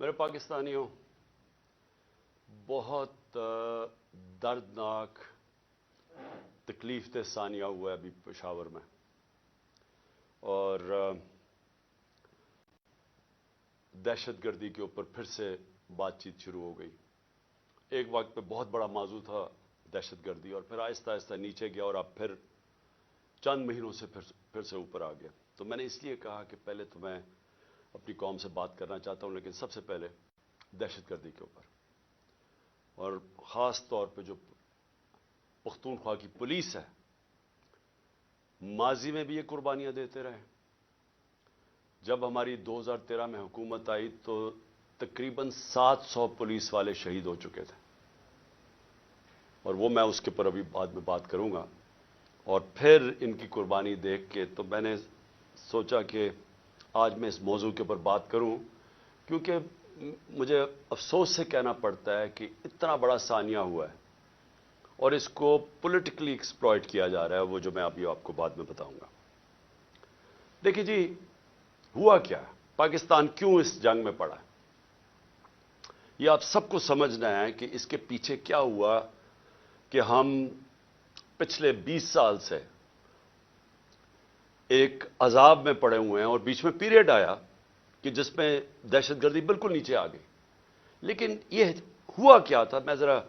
میرے پاکستانیوں، بہت دردناک تکلیف دہ ثانیہ ہوا ہے ابھی پشاور میں، اور دہشت گردی کے اوپر پھر سے بات چیت شروع ہو گئی۔ ایک وقت پہ بہت بڑا موضوع تھا دہشت گردی، اور پھر آہستہ آہستہ نیچے گیا، اور اب پھر چند مہینوں سے پھر سے اوپر آ گیا۔ تو میں نے اس لیے کہا کہ پہلے تو میں اپنی قوم سے بات کرنا چاہتا ہوں، لیکن سب سے پہلے دہشت گردی کے اوپر، اور خاص طور پہ جو پختونخوا کی پولیس ہے، ماضی میں بھی یہ قربانیاں دیتے رہے۔ جب ہماری 2013 میں حکومت آئی تو تقریباً 700 پولیس والے شہید ہو چکے تھے، اور وہ میں اس کے اوپر ابھی بعد میں بات کروں گا۔ اور پھر ان کی قربانی دیکھ کے تو میں نے سوچا کہ آج میں اس موضوع کے اوپر بات کروں، کیونکہ مجھے افسوس سے کہنا پڑتا ہے کہ اتنا بڑا ثانیہ ہوا ہے اور اس کو پولیٹیکلی ایکسپلائٹ کیا جا رہا ہے، وہ جو میں ابھی آپ کو بعد میں بتاؤں گا۔ دیکھیے جی، ہوا کیا ہے، پاکستان کیوں اس جنگ میں پڑا ہے، یہ آپ سب کو سمجھنا ہے کہ اس کے پیچھے کیا ہوا کہ ہم پچھلے 20 سال سے ایک عذاب میں پڑے ہوئے ہیں، اور بیچ میں پیریڈ آیا کہ جس میں دہشت گردی بالکل نیچے آ گئی۔ لیکن یہ ہوا کیا تھا، میں ذرا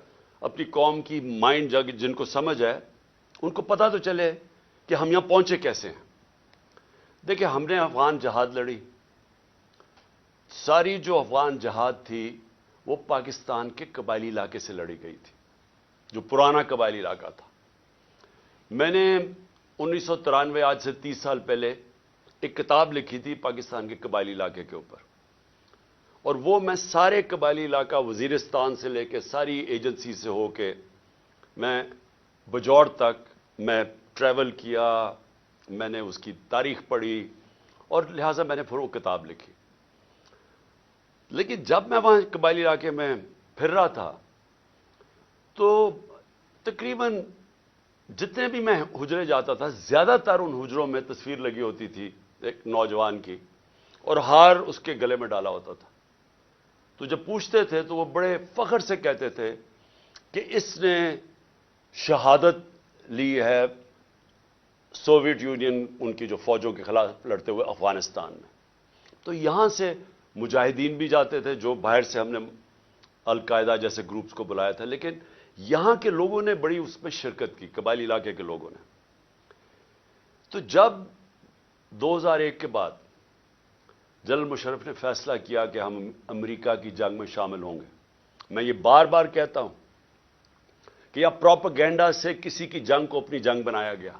اپنی قوم کی مائنڈ جن کو سمجھ ہے ان کو پتہ تو چلے کہ ہم یہاں پہنچے کیسے ہیں۔ دیکھیں، ہم نے افغان جہاد لڑی، ساری جو افغان جہاد تھی وہ پاکستان کے قبائلی علاقے سے لڑی گئی تھی، جو پرانا قبائلی علاقہ تھا۔ میں نے 1993 آج سے 30 سال پہلے ایک کتاب لکھی تھی پاکستان کے قبائلی علاقے کے اوپر، اور وہ میں سارے قبائلی علاقہ وزیرستان سے لے کے ساری ایجنسی سے ہو کے میں بجوڑ تک میں ٹریول کیا، میں نے اس کی تاریخ پڑھی، اور لہٰذا میں نے پھر وہ کتاب لکھی۔ لیکن جب میں وہاں قبائلی علاقے میں پھر رہا تھا تو تقریباً جتنے بھی میں حجرے جاتا تھا، زیادہ تر ان حجروں میں تصویر لگی ہوتی تھی ایک نوجوان کی، اور ہار اس کے گلے میں ڈالا ہوتا تھا۔ تو جب پوچھتے تھے تو وہ بڑے فخر سے کہتے تھے کہ اس نے شہادت لی ہے سوویت یونین ان کی جو فوجوں کے خلاف لڑتے ہوئے افغانستان میں۔ تو یہاں سے مجاہدین بھی جاتے تھے، جو باہر سے ہم نے القاعدہ جیسے گروپس کو بلایا تھا، لیکن یہاں کے لوگوں نے بڑی اس میں شرکت کی، قبائلی علاقے کے لوگوں نے۔ تو جب 2001 کے بعد جنرل مشرف نے فیصلہ کیا کہ ہم امریکہ کی جنگ میں شامل ہوں گے، میں یہ بار بار کہتا ہوں کہ یہ پروپیگنڈا سے کسی کی جنگ کو اپنی جنگ بنایا گیا۔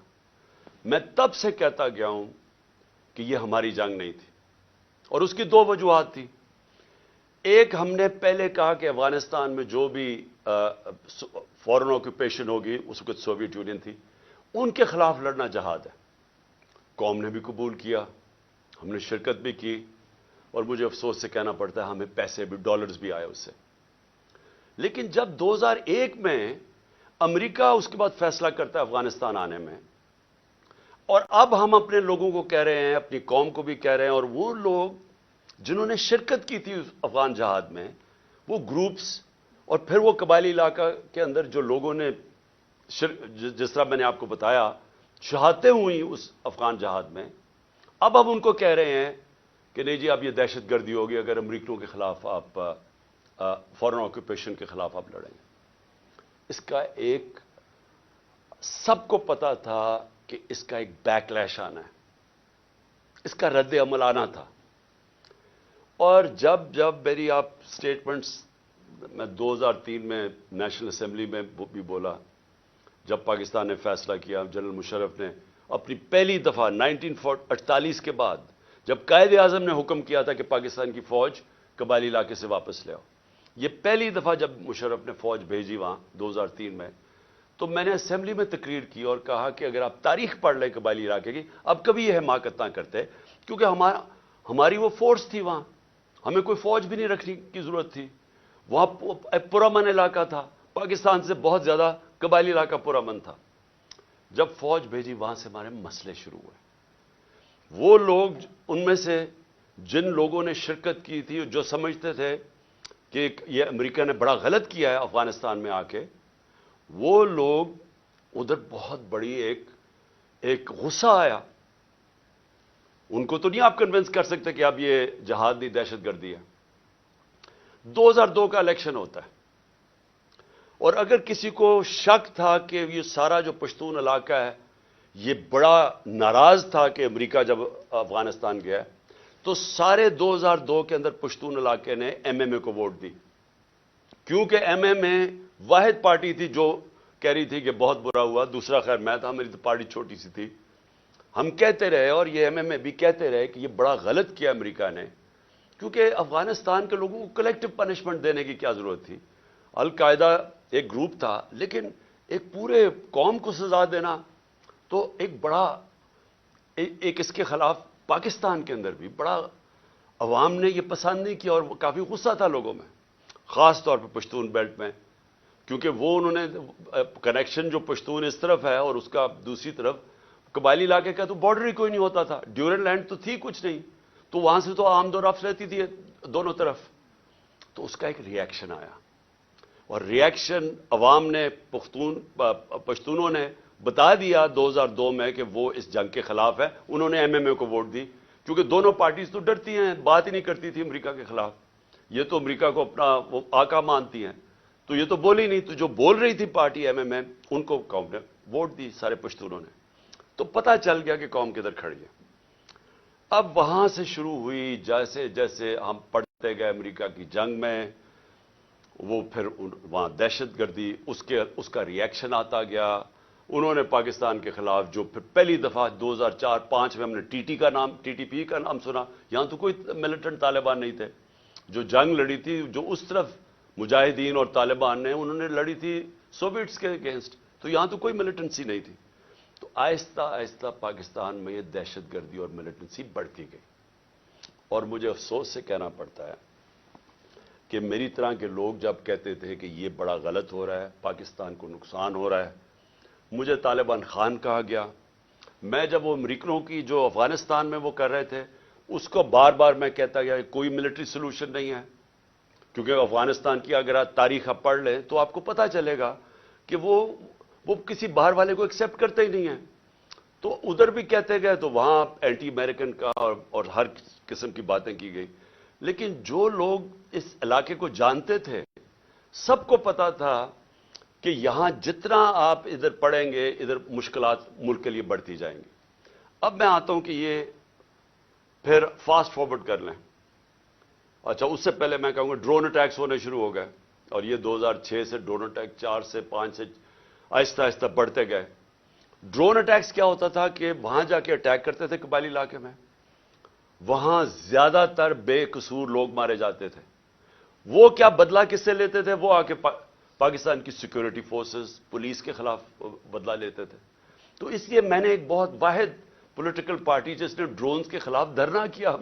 میں تب سے کہتا گیا ہوں کہ یہ ہماری جنگ نہیں تھی، اور اس کی 2 وجوہات تھی۔ ایک، ہم نے پہلے کہا کہ افغانستان میں جو بھی فورن آکوپیشن ہوگی، اس وقت سوویت یونین تھی، ان کے خلاف لڑنا جہاد ہے۔ قوم نے بھی قبول کیا، ہم نے شرکت بھی کی، اور مجھے افسوس سے کہنا پڑتا ہے ہمیں پیسے بھی، ڈالرز بھی آئے اس سے۔ لیکن جب 2001 میں امریکہ اس کے بعد فیصلہ کرتا ہے افغانستان آنے میں، اور اب ہم اپنے لوگوں کو کہہ رہے ہیں، اپنی قوم کو بھی کہہ رہے ہیں، اور وہ لوگ جنہوں نے شرکت کی تھی اس افغان جہاد میں، وہ گروپس اور پھر وہ قبائلی علاقہ کے اندر جو لوگوں نے جس طرح میں نے آپ کو بتایا شہادتیں ہوئی اس افغان جہاد میں، اب ہم ان کو کہہ رہے ہیں کہ نہیں جی، اب یہ دہشت گردی ہوگی اگر امریکیوں کے خلاف آپ فورن آکوپیشن کے خلاف آپ لڑیں گے۔ اس کا ایک سب کو پتا تھا کہ اس کا ایک بیک لیش آنا ہے، اس کا رد عمل آنا تھا۔ اور جب میری آپ سٹیٹمنٹس میں 2003 میں نیشنل اسمبلی میں بھی بولا، جب پاکستان نے فیصلہ کیا، جنرل مشرف نے اپنی پہلی دفعہ 1948 کے بعد جب قائد اعظم نے حکم کیا تھا کہ پاکستان کی فوج قبائلی علاقے سے واپس لے آؤ، یہ پہلی دفعہ جب مشرف نے فوج بھیجی وہاں 2003 میں، تو میں نے اسمبلی میں تقریر کی اور کہا کہ اگر آپ تاریخ پڑھ لیں قبائلی علاقے کی، اب کبھی یہ حماقت نہ کرتے، کیونکہ ہماری وہ فورس تھی وہاں، ہمیں کوئی فوج بھی نہیں رکھنے کی ضرورت تھی۔ وہاں پرامن علاقہ تھا، پاکستان سے بہت زیادہ قبائلی علاقہ پرامن تھا۔ جب فوج بھیجی، وہاں سے ہمارے مسئلے شروع ہوئے۔ وہ لوگ، ان میں سے جن لوگوں نے شرکت کی تھی جو سمجھتے تھے کہ یہ امریکہ نے بڑا غلط کیا ہے افغانستان میں آ کے، وہ لوگ ادھر بہت بڑی ایک غصہ آیا. ان کو تو نہیں آپ کنونس کر سکتے کہ اب یہ جہاد نہیں دہشت گردی ہے. 2002 کا الیکشن ہوتا ہے، اور اگر کسی کو شک تھا کہ یہ سارا جو پشتون علاقہ ہے یہ بڑا ناراض تھا کہ امریکہ جب افغانستان گیا، تو سارے 2002 کے اندر پشتون علاقے نے ایم ایم اے کو ووٹ دی، کیونکہ ایم ایم اے واحد پارٹی تھی جو کہہ رہی تھی کہ بہت برا ہوا. دوسرا خیر میں تھا، میری تو پارٹی چھوٹی سی تھی. ہم کہتے رہے اور یہ ایم ایم اے بھی کہتے رہے کہ یہ بڑا غلط کیا امریکہ نے، کیونکہ افغانستان کے لوگوں کو کلیکٹو پنشمنٹ دینے کی کیا ضرورت تھی. القاعدہ ایک گروپ تھا، لیکن ایک پورے قوم کو سزا دینا تو ایک بڑا ایک اس کے خلاف پاکستان کے اندر بھی بڑا عوام نے یہ پسند نہیں کیا، اور کافی غصہ تھا لوگوں میں، خاص طور پہ پشتون بیلٹ میں، کیونکہ وہ انہوں نے کنیکشن جو پشتون اس طرف ہے اور اس کا دوسری طرف قبائلی علاقے کا تو بارڈر ہی کوئی نہیں ہوتا تھا. ڈیورن لینڈ تو تھی کچھ نہیں، تو وہاں سے تو آمد و رفت رہتی تھی دونوں طرف. تو اس کا ایک ری ایکشن آیا، اور ری ایکشن عوام نے پشتونوں نے بتا دیا 2002 میں کہ وہ اس جنگ کے خلاف ہے. انہوں نے ایم ایم اے کو ووٹ دی، کیونکہ دونوں پارٹیز تو ڈرتی ہیں، بات ہی نہیں کرتی تھی امریکہ کے خلاف. یہ تو امریکہ کو اپنا وہ آقا مانتی ہیں، تو یہ تو بولی نہیں. تو جو بول رہی تھی پارٹی ایم ایم اے، ان کو قوم نے ووٹ دی، سارے پشتونوں نے. تو پتہ چل گیا کہ قوم کدھر کھڑی ہے. اب وہاں سے شروع ہوئی، جیسے جیسے ہم پڑھتے گئے امریکہ کی جنگ میں، وہ پھر وہاں دہشت گردی اس کا ری ایکشن آتا گیا. انہوں نے پاکستان کے خلاف جو پھر پہلی دفعہ 2004-05 میں ہم نے ٹی ٹی پی کا نام سنا. یہاں تو کوئی ملیٹنٹ طالبان نہیں تھے. جو جنگ لڑی تھی جو اس طرف مجاہدین اور طالبان نے انہوں نے لڑی تھی سوویٹس کے اگینسٹ، تو یہاں تو کوئی ملیٹنسی نہیں تھی. تو آہستہ آہستہ پاکستان میں یہ دہشت گردی اور ملیٹنسی بڑھتی گئی. اور مجھے افسوس سے کہنا پڑتا ہے کہ میری طرح کے لوگ جب کہتے تھے کہ یہ بڑا غلط ہو رہا ہے، پاکستان کو نقصان ہو رہا ہے، مجھے طالبان خان کہا گیا. میں جب وہ امریکنوں کی جو افغانستان میں وہ کر رہے تھے، اس کو بار بار میں کہتا گیا کوئی ملٹری سلوشن نہیں ہے، کیونکہ افغانستان کی اگر آپ تاریخ آپ پڑھ لیں تو آپ کو پتہ چلے گا کہ وہ کسی باہر والے کو ایکسیپٹ کرتے ہی نہیں ہیں. تو ادھر بھی کہتے گئے، تو وہاں اینٹی امریکن کا اور ہر قسم کی باتیں کی گئی. لیکن جو لوگ اس علاقے کو جانتے تھے، سب کو پتا تھا کہ یہاں جتنا آپ ادھر پڑھیں گے ادھر مشکلات ملک کے لیے بڑھتی جائیں گی. اب میں آتا ہوں کہ یہ پھر فاسٹ فارورڈ کر لیں. اچھا، اس سے پہلے میں کہوں گا ڈرون اٹیکس ہونے شروع ہو گئے، اور یہ 2006 سے ڈرون اٹیک 4 سے 5 سے آہستہ آہستہ بڑھتے گئے. ڈرون اٹیکس کیا ہوتا تھا کہ وہاں جا کے اٹیک کرتے تھے قبائلی علاقے میں، وہاں زیادہ تر بے قصور لوگ مارے جاتے تھے. وہ کیا بدلہ کس سے لیتے تھے؟ وہ آ کے پاکستان کی سیکورٹی فورسز پولیس کے خلاف بدلہ لیتے تھے. تو اس لیے میں نے ایک بہت واحد پولیٹیکل پارٹی جس نے ڈرونز کے خلاف دھرنا کیا،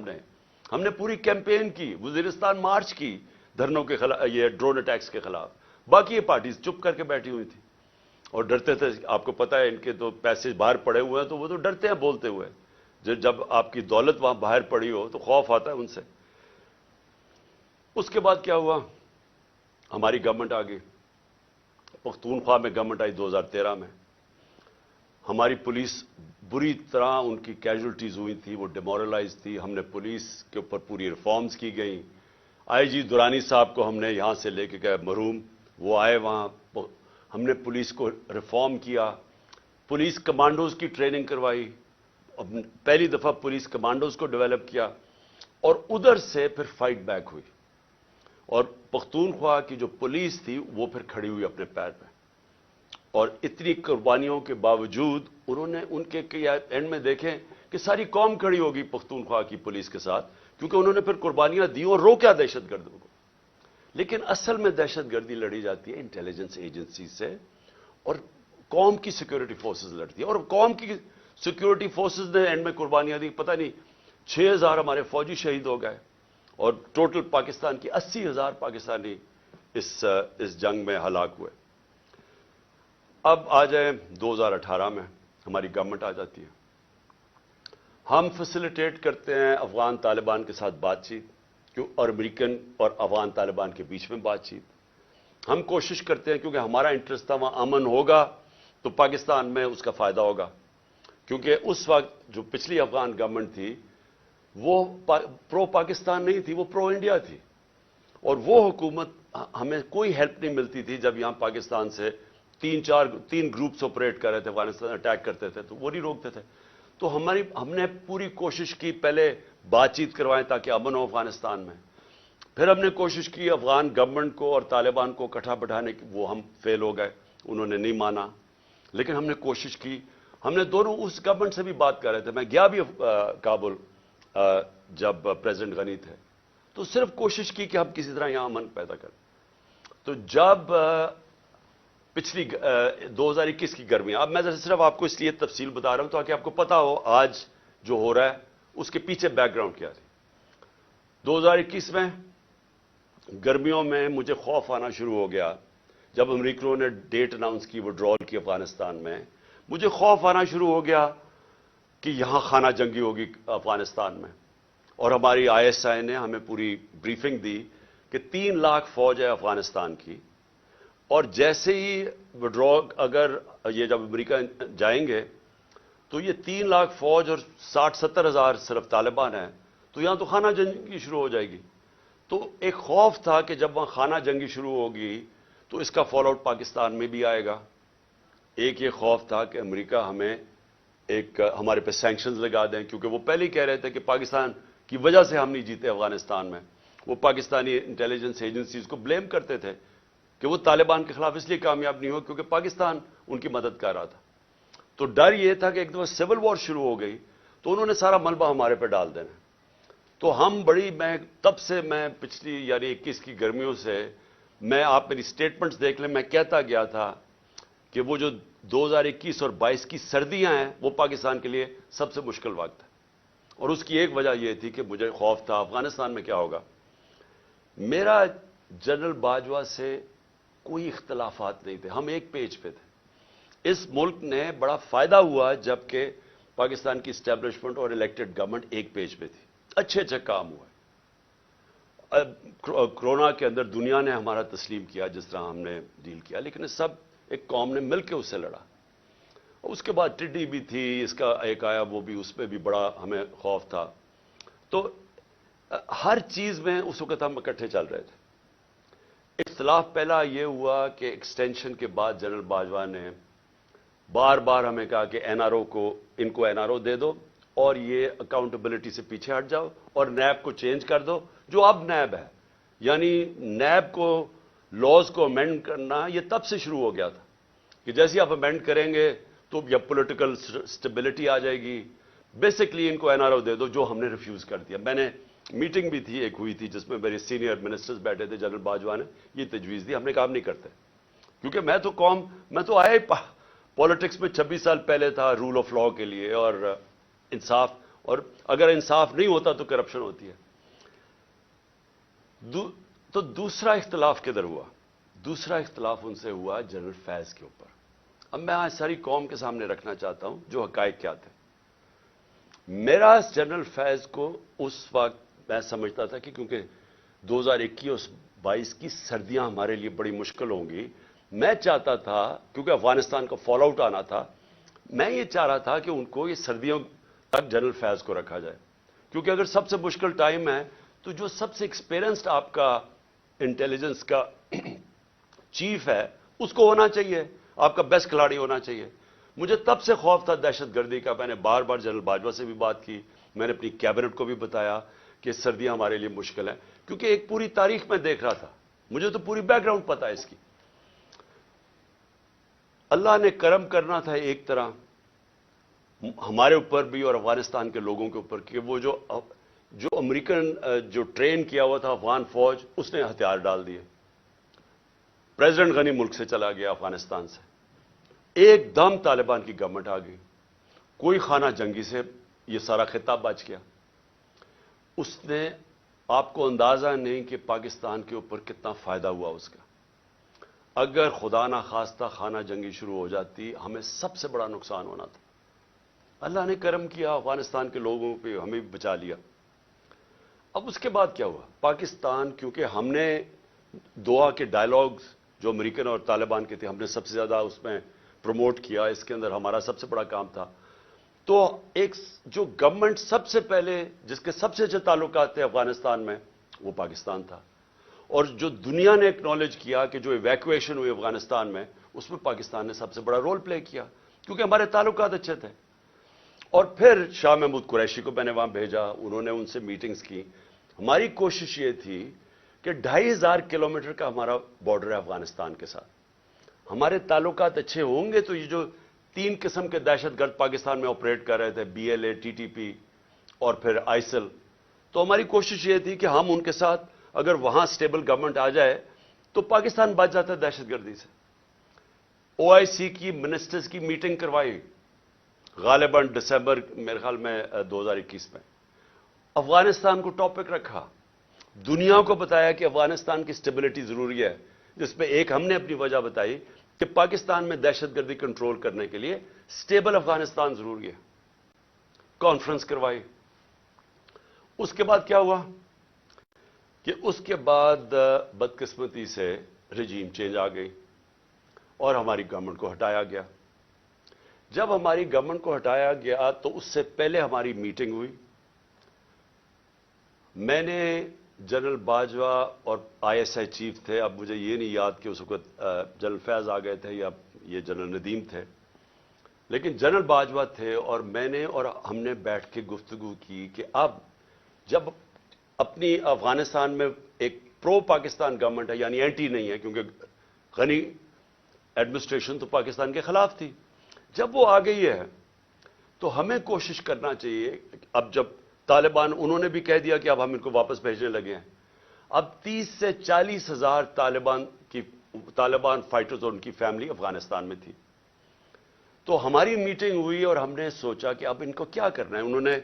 ہم نے پوری کیمپین کی، وزیرستان مارچ کی دھرنوں کے خلاف، یہ ڈرون اٹیکس کے خلاف. باقی یہ پارٹیز چپ کر کے بیٹھی ہوئی تھی اور ڈرتے تھے. آپ کو پتہ ہے ان کے تو پیسے باہر پڑے ہوئے ہیں، تو وہ تو ڈرتے ہیں بولتے ہوئے. جب آپ کی دولت وہاں باہر پڑی ہو تو خوف آتا ہے ان سے. اس کے بعد کیا ہوا؟ ہماری گورنمنٹ آ گئی، پختونخوا میں گورنمنٹ آئی 2013 میں. ہماری پولیس بری طرح ان کی کیجولٹیز ہوئی تھی، وہ ڈیمورلائز تھی. ہم نے پولیس کے اوپر پوری ریفارمز کی گئیں. آئی جی درانی صاحب کو ہم نے یہاں سے لے کے گئے مرحوم، وہ آئے وہاں، ہم نے پولیس کو ریفارم کیا، پولیس کمانڈوز کی ٹریننگ کروائی، پہلی دفعہ پولیس کمانڈوز کو ڈیولپ کیا. اور ادھر سے پھر فائٹ بیک ہوئی، اور پختونخوا کی جو پولیس تھی وہ پھر کھڑی ہوئی اپنے پیر پہ. اور اتنی قربانیوں کے باوجود انہوں نے ان کے اینڈ میں دیکھیں کہ ساری قوم کھڑی ہوگی پختونخوا کی پولیس کے ساتھ، کیونکہ انہوں نے پھر قربانیاں دی اور روکا دہشت گردوں کو. لیکن اصل میں دہشت گردی لڑی جاتی ہے انٹیلیجنس ایجنسی سے، اور قوم کی سیکورٹی فورسز لڑتی ہے. اور قوم کی سیکورٹی فورسز نے اینڈ میں قربانیاں دی. پتہ نہیں 6000 ہمارے فوجی شہید ہو گئے، اور ٹوٹل پاکستان کی 80,000 پاکستانی اس جنگ میں ہلاک ہوئے. اب آ جائیں 2018 میں ہماری گورنمنٹ آ جاتی ہے. ہم فیسیلیٹیٹ کرتے ہیں افغان طالبان کے ساتھ بات چیت اور امریکن اور افغان طالبان کے بیچ میں بات چیت. ہم کوشش کرتے ہیں کیونکہ ہمارا انٹرسٹ تھا وہاں امن ہوگا تو پاکستان میں اس کا فائدہ ہوگا. کیونکہ اس وقت جو پچھلی افغان گورنمنٹ تھی وہ پرو پاکستان نہیں تھی, وہ پرو انڈیا تھی. اور وہ حکومت ہمیں کوئی ہیلپ نہیں ملتی تھی جب یہاں پاکستان سے تین گروپس آپریٹ کر رہے تھے, افغانستان اٹیک کرتے تھے تو وہ نہیں روکتے تھے. تو ہم نے پوری کوشش کی پہلے بات چیت کروائیں تاکہ امن ہو افغانستان میں. پھر ہم نے کوشش کی افغان گورنمنٹ کو اور طالبان کو اکٹھا بٹھانے کی, وہ ہم فیل ہو گئے, انہوں نے نہیں مانا. لیکن ہم نے کوشش کی, ہم نے دونوں اس گورنمنٹ سے بھی بات کر رہے تھے. میں گیا بھی کابل جب پریزیڈنٹ غنی تھے, تو صرف کوشش کی کہ ہم کسی طرح یہاں امن پیدا کریں. تو جب پچھلی 2021 کی گرمیاں, اب میں صرف آپ کو اس لیے تفصیل بتا رہا ہوں تاکہ آپ کو پتا ہو آج جو ہو رہا ہے اس کے پیچھے بیک گراؤنڈ کیا تھی. 2021 میں گرمیوں میں مجھے خوف آنا شروع ہو گیا جب امریکیوں نے ڈیٹ اناؤنس کی وڈرال کی افغانستان میں. مجھے خوف آنا شروع ہو گیا کہ یہاں خانہ جنگی ہوگی افغانستان میں. اور ہماری ISI نے ہمیں پوری بریفنگ دی کہ 3 لاکھ فوج ہے افغانستان کی, اور جیسے ہی وڈرا اگر یہ جب امریکہ جائیں گے تو یہ 3 لاکھ فوج اور 60-70 ہزار صرف طالبان ہیں, تو یہاں تو خانہ جنگی شروع ہو جائے گی. تو ایک خوف تھا کہ جب وہاں خانہ جنگی شروع ہوگی تو اس کا فال آؤٹ پاکستان میں بھی آئے گا. ایک یہ خوف تھا کہ امریکہ ہمیں ہمارے پہ سینکشنز لگا دیں, کیونکہ وہ پہلے ہی کہہ رہے تھے کہ پاکستان کی وجہ سے ہم نہیں جیتے افغانستان میں. وہ پاکستانی انٹیلیجنس ایجنسیز کو بلیم کرتے تھے کہ وہ طالبان کے خلاف اس لیے کامیاب نہیں ہو کیونکہ پاکستان ان کی مدد کر رہا تھا. تو ڈر یہ تھا کہ ایک دفعہ سول وار شروع ہو گئی تو انہوں نے سارا ملبہ ہمارے پہ ڈال دینا. تو تب سے میں پچھلی یعنی 21 کی گرمیوں سے آپ میری سٹیٹمنٹس دیکھ لیں, میں کہتا گیا تھا کہ وہ جو 2021 اور 22 کی سردیاں ہیں وہ پاکستان کے لیے سب سے مشکل وقت ہے. اور اس کی ایک وجہ یہ تھی کہ مجھے خوف تھا افغانستان میں کیا ہوگا. میرا جنرل باجوہ سے کوئی اختلافات نہیں تھے, ہم ایک پیج پہ تھے. اس ملک نے بڑا فائدہ ہوا جبکہ پاکستان کی اسٹیبلشمنٹ اور الیکٹڈ گورنمنٹ ایک پیج پہ تھی. اچھے کام ہوا. کرونا کے اندر دنیا نے ہمارا تسلیم کیا جس طرح ہم نے ڈیل کیا, لیکن سب ایک قوم نے مل کے اس سے لڑا. اس کے بعد ٹڈی بھی تھی, اس کا ایک آیا وہ بھی, اس پہ بھی بڑا ہمیں خوف تھا. تو ہر چیز میں اس وقت ہم اکٹھے چل رہے تھے. اختلاف پہلا یہ ہوا کہ ایکسٹینشن کے بعد جنرل باجوہ نے بار بار ہمیں کہا کہ ان کو NRO دے دو اور یہ اکاؤنٹیبلٹی سے پیچھے ہٹ جاؤ اور نیب کو چینج کر دو جو اب نیب ہے. یعنی نیب کو لاز کو امینڈ کرنا یہ تب سے شروع ہو گیا تھا کہ جیسے آپ امینڈ کریں گے تو یا پولیٹیکل سٹیبلٹی آ جائے گی. بیسکلی ان کو NRO دے دو, جو ہم نے ریفیوز کر دیا. میں نے میٹنگ بھی تھی ایک ہوئی تھی جس میں میرے سینئر منسٹرز بیٹھے تھے, جنرل باجوہ نے یہ تجویز دی. ہم نے کہا نہیں کرتے کیونکہ میں تو آیا پالیٹکس میں 26 سال پہلے تھا رول آف لا کے لیے اور انصاف, اور اگر انصاف نہیں ہوتا تو کرپشن ہوتی ہے. تو دوسرا اختلاف کدھر ہوا؟ دوسرا اختلاف ان سے ہوا جنرل فیض کے اوپر. اب میں آج ساری قوم کے سامنے رکھنا چاہتا ہوں جو حقائق کیا تھے. میرا جنرل فیض کو اس وقت میں سمجھتا تھا کہ کیونکہ 2021-22 کی سردیاں ہمارے لیے بڑی مشکل ہوں گی, میں چاہتا تھا کیونکہ افغانستان کا فال آؤٹ آنا تھا, میں یہ چاہ رہا تھا کہ ان کو یہ سردیوں تک جنرل فیض کو رکھا جائے. کیونکہ اگر سب سے مشکل ٹائم ہے تو جو سب سے ایکسپیرینسڈ آپ کا انٹیلیجنس کا چیف ہے اس کو ہونا چاہیے, آپ کا بیسٹ کھلاڑی ہونا چاہیے. مجھے تب سے خوف تھا دہشت گردی کا. میں نے بار بار جنرل باجوہ سے بھی بات کی, میں نے اپنی کیبنٹ کو بھی بتایا کہ سردیاں ہمارے لیے مشکل ہیں, کیونکہ ایک پوری تاریخ میں دیکھ رہا تھا, مجھے تو پوری بیک گراؤنڈ پتا ہے اس کی. اللہ نے کرم کرنا تھا ایک طرح ہمارے اوپر بھی اور افغانستان کے لوگوں کے اوپر کہ وہ جو امریکن جو ٹرین کیا ہوا تھا افغان فوج اس نے ہتھیار ڈال دیے. پریزیڈنٹ غنی ملک سے چلا گیا افغانستان سے, ایک دم طالبان کی گورنمنٹ آ گئی, کوئی خانہ جنگی سے یہ سارا خطہ بچ گیا. اس نے آپ کو اندازہ نہیں کہ پاکستان کے اوپر کتنا فائدہ ہوا اس کا. اگر خدا نہ خواستہ خانہ جنگی شروع ہو جاتی ہمیں سب سے بڑا نقصان ہونا تھا. اللہ نے کرم کیا, افغانستان کے لوگوں پہ ہمیں بھی بچا لیا. اب اس کے بعد کیا ہوا؟ پاکستان, کیونکہ ہم نے دوحہ کے ڈائلاگز جو امریکن اور طالبان کے تھے, ہم نے سب سے زیادہ اس میں پروموٹ کیا, اس کے اندر ہمارا سب سے بڑا کام تھا. تو ایک جو گورنمنٹ سب سے پہلے جس کے سب سے اچھے تعلقات تھے افغانستان میں, وہ پاکستان تھا. اور جو دنیا نے ایکنالج کیا کہ جو ایویکویشن ہوئی افغانستان میں, اس میں پاکستان نے سب سے بڑا رول پلے کیا, کیونکہ ہمارے تعلقات اچھے تھے. اور پھر شاہ محمود قریشی کو میں نے وہاں بھیجا, انہوں نے ان سے میٹنگز کی. ہماری کوشش یہ تھی کہ 2500 کلومیٹر کا ہمارا بارڈر ہے افغانستان کے ساتھ. ہمارے تعلقات اچھے ہوں گے تو یہ جو 3 قسم کے دہشت گرد پاکستان میں آپریٹ کر رہے تھے, BLA, TTP اور پھر ISIL, تو ہماری کوشش یہ تھی کہ ہم ان کے ساتھ اگر وہاں سٹیبل گورنمنٹ آ جائے تو پاکستان بچ جاتا ہے دہشت گردی سے. OIC کی منسٹرز کی میٹنگ کروائی غالباً دسمبر میرے خیال میں 2021 میں. افغانستان کو ٹاپک رکھا, دنیا کو بتایا کہ افغانستان کی سٹیبلٹی ضروری ہے, جس میں ایک ہم نے اپنی وجہ بتائی کہ پاکستان میں دہشت گردی کنٹرول کرنے کے لیے سٹیبل افغانستان ضروری ہے. کانفرنس کروائی. اس کے بعد کیا ہوا کہ اس کے بعد بدقسمتی سے رجیم چینج آ گئی اور ہماری گورنمنٹ کو ہٹایا گیا. جب ہماری گورنمنٹ کو ہٹایا گیا تو اس سے پہلے ہماری میٹنگ ہوئی. میں نے جنرل باجوہ اور ISI چیف تھے, اب مجھے یہ نہیں یاد کہ اس وقت جنرل فیض آ گئے تھے یا یہ جنرل ندیم تھے, لیکن جنرل باجوہ تھے, اور میں نے اور ہم نے بیٹھ کے گفتگو کی کہ اب جب اپنی افغانستان میں ایک پرو پاکستان گورنمنٹ ہے, یعنی اینٹی نہیں ہے, کیونکہ غنی ایڈمنسٹریشن تو پاکستان کے خلاف تھی, جب وہ آ گئی ہے تو ہمیں کوشش کرنا چاہیے. اب جب طالبان, انہوں نے بھی کہہ دیا کہ اب ہم ان کو واپس بھیجنے لگے ہیں. اب 30 سے 40 ہزار طالبان فائٹرز اور ان کی فیملی افغانستان میں تھی. تو ہماری میٹنگ ہوئی اور ہم نے سوچا کہ اب ان کو کیا کرنا ہے. انہوں نے,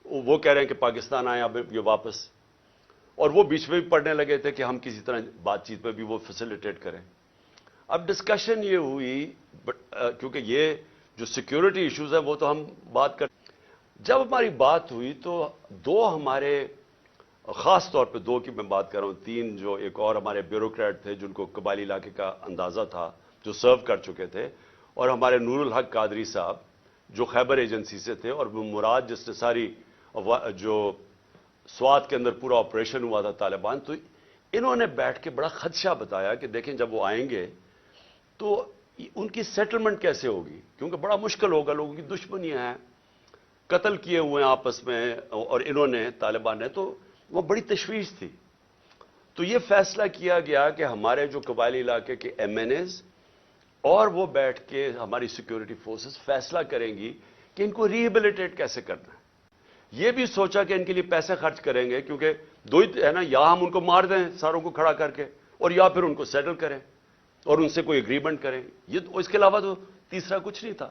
وہ کہہ رہے ہیں کہ پاکستان آئے اب یہ واپس, اور وہ بیچ میں بھی پڑھنے لگے تھے کہ ہم کسی طرح بات چیت میں بھی وہ فیسیلیٹیٹ کریں. اب ڈسکشن یہ ہوئی, کیونکہ یہ جو سیکیورٹی ایشوز ہیں وہ تو ہم بات کر, جب ہماری بات ہوئی تو 2 ہمارے, خاص طور پہ 2 کی میں بات کر رہا ہوں, 3 جو ایک اور ہمارے بیوروکریٹ تھے جن کو قبائلی علاقے کا اندازہ تھا, جو سرو کر چکے تھے, اور ہمارے نور الحق قادری صاحب جو خیبر ایجنسی سے تھے, اور وہ مراد جس نے ساری جو سوات کے اندر پورا آپریشن ہوا تھا طالبان. تو انہوں نے بیٹھ کے بڑا خدشہ بتایا کہ دیکھیں جب وہ آئیں گے تو ان کی سیٹلمنٹ کیسے ہوگی, کیونکہ بڑا مشکل ہوگا, لوگوں کی دشمنیاں ہیں, قتل کیے ہوئے ہیں آپس میں, اور انہوں نے, طالبان نے, تو وہ بڑی تشویش تھی. تو یہ فیصلہ کیا گیا کہ ہمارے جو قبائلی علاقے کے MNAs اور وہ بیٹھ کے ہماری سیکیورٹی فورسز فیصلہ کریں گی کہ ان کو ریہیبلیٹیٹ کیسے کرنا ہے. یہ بھی سوچا کہ ان کے لیے پیسے خرچ کریں گے, کیونکہ 2 ہی ہے نا, یا ہم ان کو مار دیں ساروں کو کھڑا کر کے, اور یا پھر ان کو سیٹل کریں اور ان سے کوئی اگریمنٹ کریں. یہ اس کے علاوہ تو تیسرا کچھ نہیں تھا.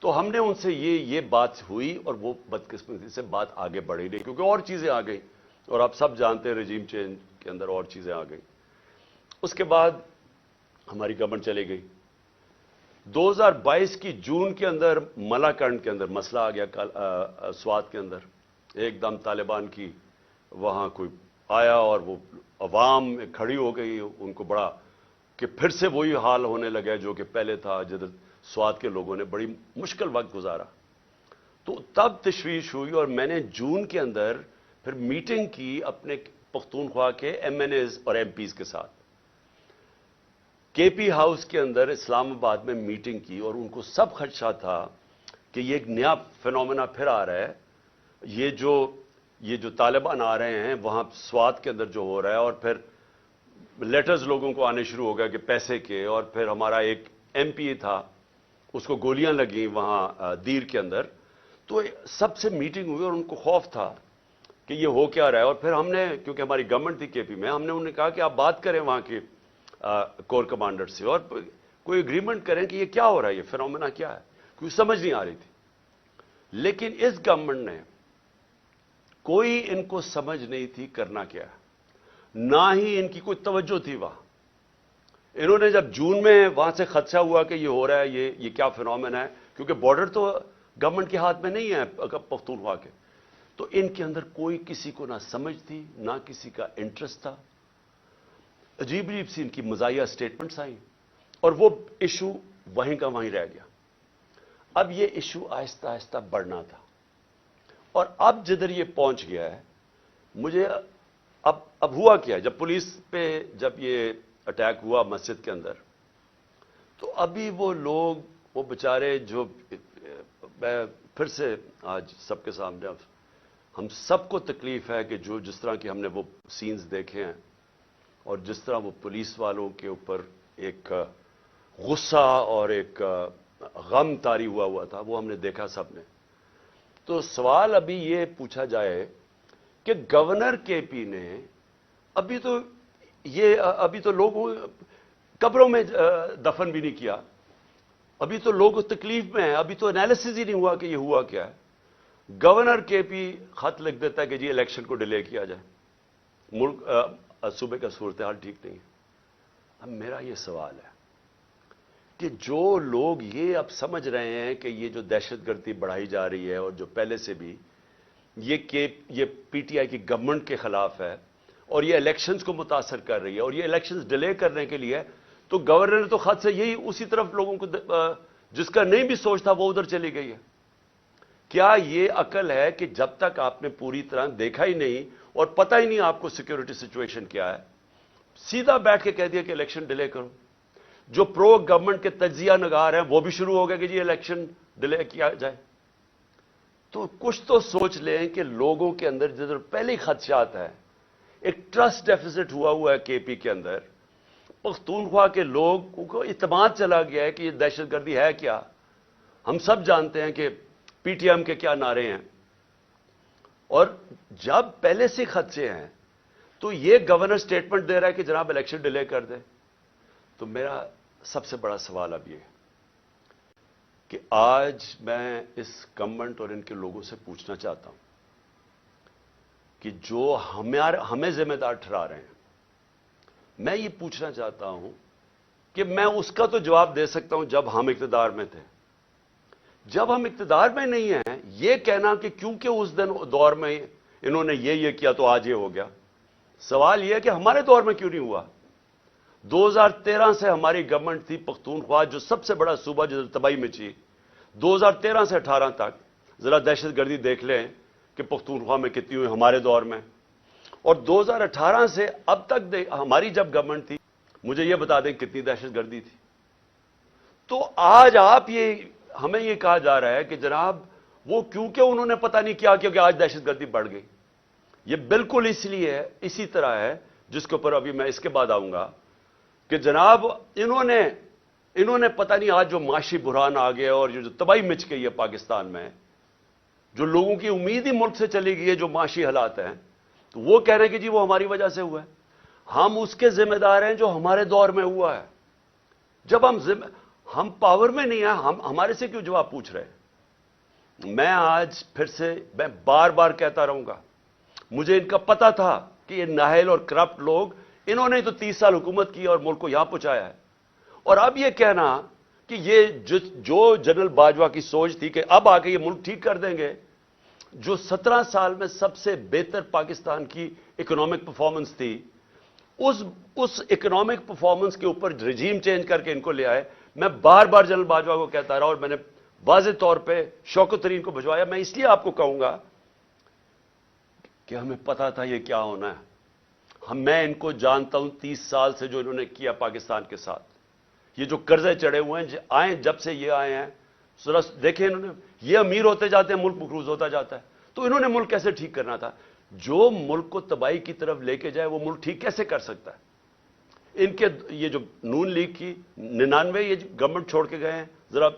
تو ہم نے ان سے یہ بات ہوئی, اور وہ بدقسمتی سے بات آگے بڑھی نہیں, کیونکہ اور چیزیں آ گئیں, اور آپ سب جانتے ہیں رجیم چینج کے اندر اور چیزیں آ گئیں. اس کے بعد ہماری گورنمنٹ چلی گئی. 2022 کی جون کے اندر ملاکنڈ کے اندر مسئلہ آ گیا, سوات کے اندر ایک دم طالبان کی وہاں کوئی آیا, اور وہ عوام کھڑی ہو گئی, ان کو بڑا کہ پھر سے وہی حال ہونے لگا جو کہ پہلے تھا, جدھر سوات کے لوگوں نے بڑی مشکل وقت گزارا. تو تب تشویش ہوئی, اور میں نے جون کے اندر پھر میٹنگ کی اپنے پختونخوا کے MNAs اور MPs کے ساتھ. KP ہاؤس کے اندر اسلام آباد میں میٹنگ کی, اور ان کو سب خدشہ تھا کہ یہ ایک نیا فینومینا پھر آ رہا ہے, یہ جو طالبان آ رہے ہیں وہاں سوات کے اندر جو ہو رہا ہے, اور پھر لیٹرز لوگوں کو آنے شروع ہو گیا کہ پیسے کے, اور پھر ہمارا ایک MP تھا اس کو گولیاں لگیں وہاں دیر کے اندر. تو سب سے میٹنگ ہوئی اور ان کو خوف تھا کہ یہ ہو کیا رہا ہے. اور پھر ہم نے, کیونکہ ہماری گورنمنٹ تھی KP میں, ہم نے انہیں کہا کہ آپ بات کریں وہاں کے کور کمانڈر سے, اور کوئی اگریمنٹ کریں کہ یہ کیا ہو رہا ہے, یہ فینومینا کیا ہے, کیونکہ سمجھ نہیں آ رہی تھی. لیکن اس گورنمنٹ نے کوئی ان کو سمجھ نہیں تھی کرنا کیا ہے, نہ ہی ان کی کوئی توجہ تھی وہاں. انہوں نے جب جون میں وہاں سے خدشہ ہوا کہ یہ ہو رہا ہے, یہ کیا فینومینا ہے, کیونکہ گورنمنٹ کے ہاتھ میں نہیں ہے پختونخوا کے. تو ان کے اندر کوئی کسی کو نہ سمجھ تھی نہ کسی کا انٹرسٹ تھا. عجیب عجیب سی ان کی مزاحیہ سٹیٹمنٹس آئیں اور وہ ایشو وہیں کا وہیں رہ گیا. اب یہ ایشو آہستہ آہستہ بڑھنا تھا اور اب جدھر یہ پہنچ گیا ہے مجھے اب ہوا کیا. جب پولیس پہ جب یہ اٹیک ہوا مسجد کے اندر تو ابھی وہ لوگ وہ بیچارے جو میں پھر سے آج سب کے سامنے ہم سب کو تکلیف ہے کہ جو جس طرح کے ہم نے وہ سینز دیکھے ہیں اور جس طرح وہ پولیس والوں کے اوپر ایک غصہ اور ایک غم طاری ہوا تھا وہ ہم نے دیکھا سب نے. تو سوال ابھی یہ پوچھا جائے کہ گورنر کے پی نے ابھی تو لوگوں قبروں میں دفن بھی نہیں کیا, ابھی تو لوگ تکلیف میں ہیں, ابھی تو انالیسز ہی نہیں ہوا کہ یہ ہوا کیا ہے. گورنر کے پی خط لکھ دیتا ہے کہ جی الیکشن کو ڈیلے کیا جائے, ملک صوبے کا صورتحال ٹھیک نہیں ہے. اب میرا یہ سوال ہے کہ جو لوگ یہ اب سمجھ رہے ہیں کہ یہ جو دہشت گردی بڑھائی جا رہی ہے اور جو پہلے سے بھی یہ پی ٹی آئی کی گورنمنٹ کے خلاف ہے اور یہ الیکشنز کو متاثر کر رہی ہے اور یہ الیکشنز ڈیلے کرنے کے لیے, تو گورنر نے تو خط سے یہی اسی طرف لوگوں کو جس کا نہیں بھی سوچتا وہ ادھر چلی گئی ہے. کیا یہ عقل ہے کہ جب تک آپ نے پوری طرح دیکھا ہی نہیں اور پتہ ہی نہیں آپ کو سیکیورٹی سچویشن کیا ہے, سیدھا بیٹھ کے کہہ دیا کہ الیکشن ڈیلے کرو. جو پرو گورنمنٹ کے تجزیہ نگار ہیں وہ بھی شروع ہو گئے کہ جی الیکشن ڈیلے کیا جائے. تو کچھ تو سوچ لیں کہ لوگوں کے اندر جدھر پہلے ہی خدشات ہیں, ایک ٹرسٹ ڈیفیسٹ ہوا ہے کے پی کے اندر. پختونخوا کے لوگوں کو اعتماد چلا گیا ہے کہ یہ دہشت گردی ہے کیا. ہم سب جانتے ہیں کہ پی ٹی ایم کے کیا نعرے ہیں, اور جب پہلے سے خدشے ہیں تو یہ گورنر سٹیٹمنٹ دے رہا ہے کہ جناب الیکشن ڈیلے کر دیں. تو میرا سب سے بڑا سوال اب یہ ہے کہ آج میں اس گورنمنٹ اور ان کے لوگوں سے پوچھنا چاہتا ہوں کہ جو ہمیں ذمہ دار ٹھہرا رہے ہیں, میں یہ پوچھنا چاہتا ہوں کہ میں اس کا تو جواب دے سکتا ہوں جب ہم اقتدار میں تھے. جب ہم اقتدار میں نہیں ہیں یہ کہنا کہ کیونکہ اس دور میں انہوں نے یہ کیا تو آج یہ ہو گیا. سوال یہ ہے کہ ہمارے دور میں کیوں نہیں ہوا. 2013 سے ہماری گورنمنٹ تھی پختونخوا جو سب سے بڑا صوبہ جو تباہی میں چی. 2013 سے 18 تک ذرا دہشت گردی دیکھ لیں کہ پختونخوا میں کتنی ہوئی ہمارے دور میں, اور 2018 سے اب تک ہماری جب گورنمنٹ تھی مجھے یہ بتا دیں کتنی دہشت گردی تھی. تو آج ہمیں یہ کہا جا رہا ہے کہ جناب وہ کیونکہ انہوں نے پتہ نہیں کیا کیونکہ آج دہشت گردی بڑھ گئی. یہ بالکل اس لیے ہے, اسی طرح ہے جس کے اوپر ابھی میں اس کے بعد آؤں گا کہ جناب انہوں نے پتہ نہیں آج جو معاشی بحران آ گیا اور جو تباہی مچ گئی ہے پاکستان میں, جو لوگوں کی امید ہی ملک سے چلی گئی ہے, جو معاشی حالات ہیں, تو وہ کہہ رہے ہیں کہ جی وہ ہماری وجہ سے ہوا ہے. ہم اس کے ذمہ دار ہیں جو ہمارے دور میں ہوا ہے. جب ہم پاور میں نہیں ہیں ہمارے سے کیوں جواب پوچھ رہے ہیں. میں آج پھر سے میں بار بار کہتا رہوں گا, مجھے ان کا پتہ تھا کہ یہ نااہل اور کرپٹ لوگ, انہوں نے تو 30 سال حکومت کی اور ملک کو یہاں پہنچایا ہے. اور اب یہ کہنا کہ یہ جو جنرل باجوہ کی سوچ تھی کہ اب آ کے یہ ملک ٹھیک کر دیں گے, جو 17 سال میں سب سے بہتر پاکستان کی اکنامک پرفارمنس تھی, اس اکنامک پرفارمنس کے اوپر رجیم چینج کر کے ان کو لے آئے. میں بار بار جنرل باجوہ کو کہتا رہا اور میں نے واضح طور پہ شوکت ترین کو بھجوایا. میں اس لیے آپ کو کہوں گا کہ ہمیں پتا تھا یہ کیا ہونا ہے. میں ان کو جانتا ہوں 30 سال سے جو انہوں نے کیا پاکستان کے ساتھ. یہ جو قرضے چڑھے ہوئے ہیں جب سے یہ آئے ہیں, دیکھیں انہوں نے یہ امیر ہوتے جاتے ہیں, ملک مقروض ہوتا جاتا ہے. تو انہوں نے ملک کیسے ٹھیک کرنا تھا. جو ملک کو تباہی کی طرف لے کے جائے وہ ملک ٹھیک کیسے کر سکتا ہے. ان کے یہ جو نون لیگ کی 99 یہ گورنمنٹ چھوڑ کے گئے ہیں, ذرا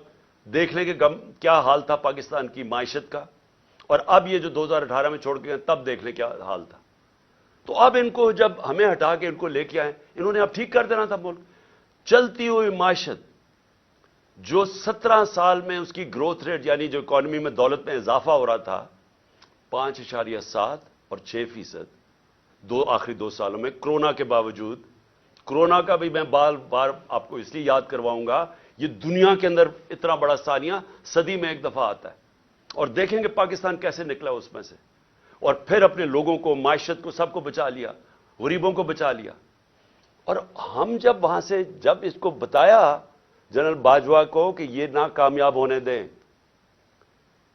دیکھ لیں کہ کیا حال تھا پاکستان کی معیشت کا, اور اب یہ جو 2018 میں چھوڑ کے گئے تب دیکھ لیں کیا حال تھا. تو اب ان کو جب ہمیں ہٹا کے ان کو لے کے آئے, انہوں نے اب ٹھیک کر دینا تھا ملک. چلتی ہوئی معیشت جو 17 سال میں اس کی گروتھ ریٹ یعنی جو اکانومی میں دولت میں اضافہ ہو رہا تھا 5.7 اور 6%, آخری 2 سالوں میں کرونا کے باوجود. کرونا کا بھی میں بار بار آپ کو اس لیے یاد کرواؤں گا, یہ دنیا کے اندر اتنا بڑا ثانیہ صدی میں ایک دفعہ آتا ہے. اور دیکھیں گے پاکستان کیسے نکلا اس میں سے، اور پھر اپنے لوگوں کو، معیشت کو، سب کو بچا لیا، غریبوں کو بچا لیا۔ اور ہم جب وہاں سے جب اس کو بتایا جنرل باجوہ کو کہ یہ نہ کامیاب ہونے دیں،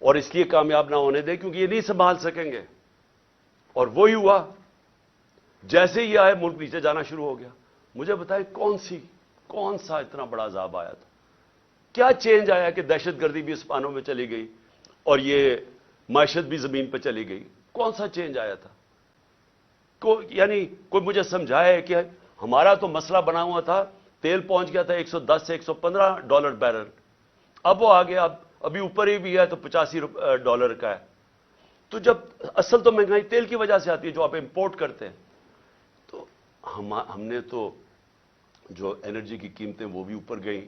اور اس لیے کامیاب نہ ہونے دیں کیونکہ یہ نہیں سنبھال سکیں گے، اور وہی ہوا۔ جیسے ہی آئے ملک نیچے جانا شروع ہو گیا۔ مجھے بتائیں کون سا اتنا بڑا عذاب آیا تھا؟ کیا چینج آیا کہ دہشت گردی بھی اسپانوں میں چلی گئی اور یہ معیشت بھی زمین پہ چلی گئی؟ کون سا چینج آیا تھا؟ یعنی کوئی مجھے سمجھائے کہ ہمارا تو مسئلہ بنا ہوا تھا، تیل پہنچ گیا تھا 110 سے $115 بیرل، اب وہ آگے ابھی اوپر ہی بھی ہے تو $85 کا ہے۔ تو جب اصل تو مہنگائی تیل کی وجہ سے آتی ہے جو آپ امپورٹ کرتے ہیں، تو ہم نے تو جو انرجی کی قیمتیں وہ بھی اوپر گئیں،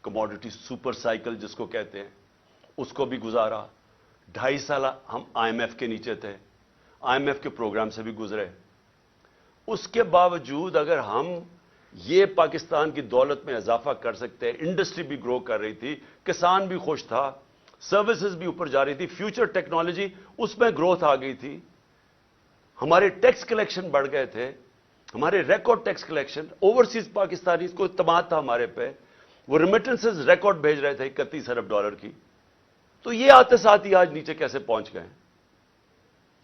کموڈٹی سپر سائیکل جس کو کہتے ہیں اس کو بھی گزارا۔ 2.5 سال ہم IMF کے نیچے تھے، IMF کے پروگرام سے بھی گزرے۔ اس کے باوجود اگر ہم یہ پاکستان کی دولت میں اضافہ کر سکتے ہیں، انڈسٹری بھی گرو کر رہی تھی، کسان بھی خوش تھا، سروسز بھی اوپر جا رہی تھی، فیوچر ٹیکنالوجی اس میں گروتھ آ گئی تھی، ہمارے ٹیکس کلیکشن بڑھ گئے تھے، ہمارے record tax collection, overseas Pakistani کو اعتماد تھا ہمارے پہ، وہ ریمیٹنسز ریکارڈ بھیج رہے تھے $31 ارب کی، تو یہ آتے ساتھ ہی آج نیچے کیسے پہنچ گئے؟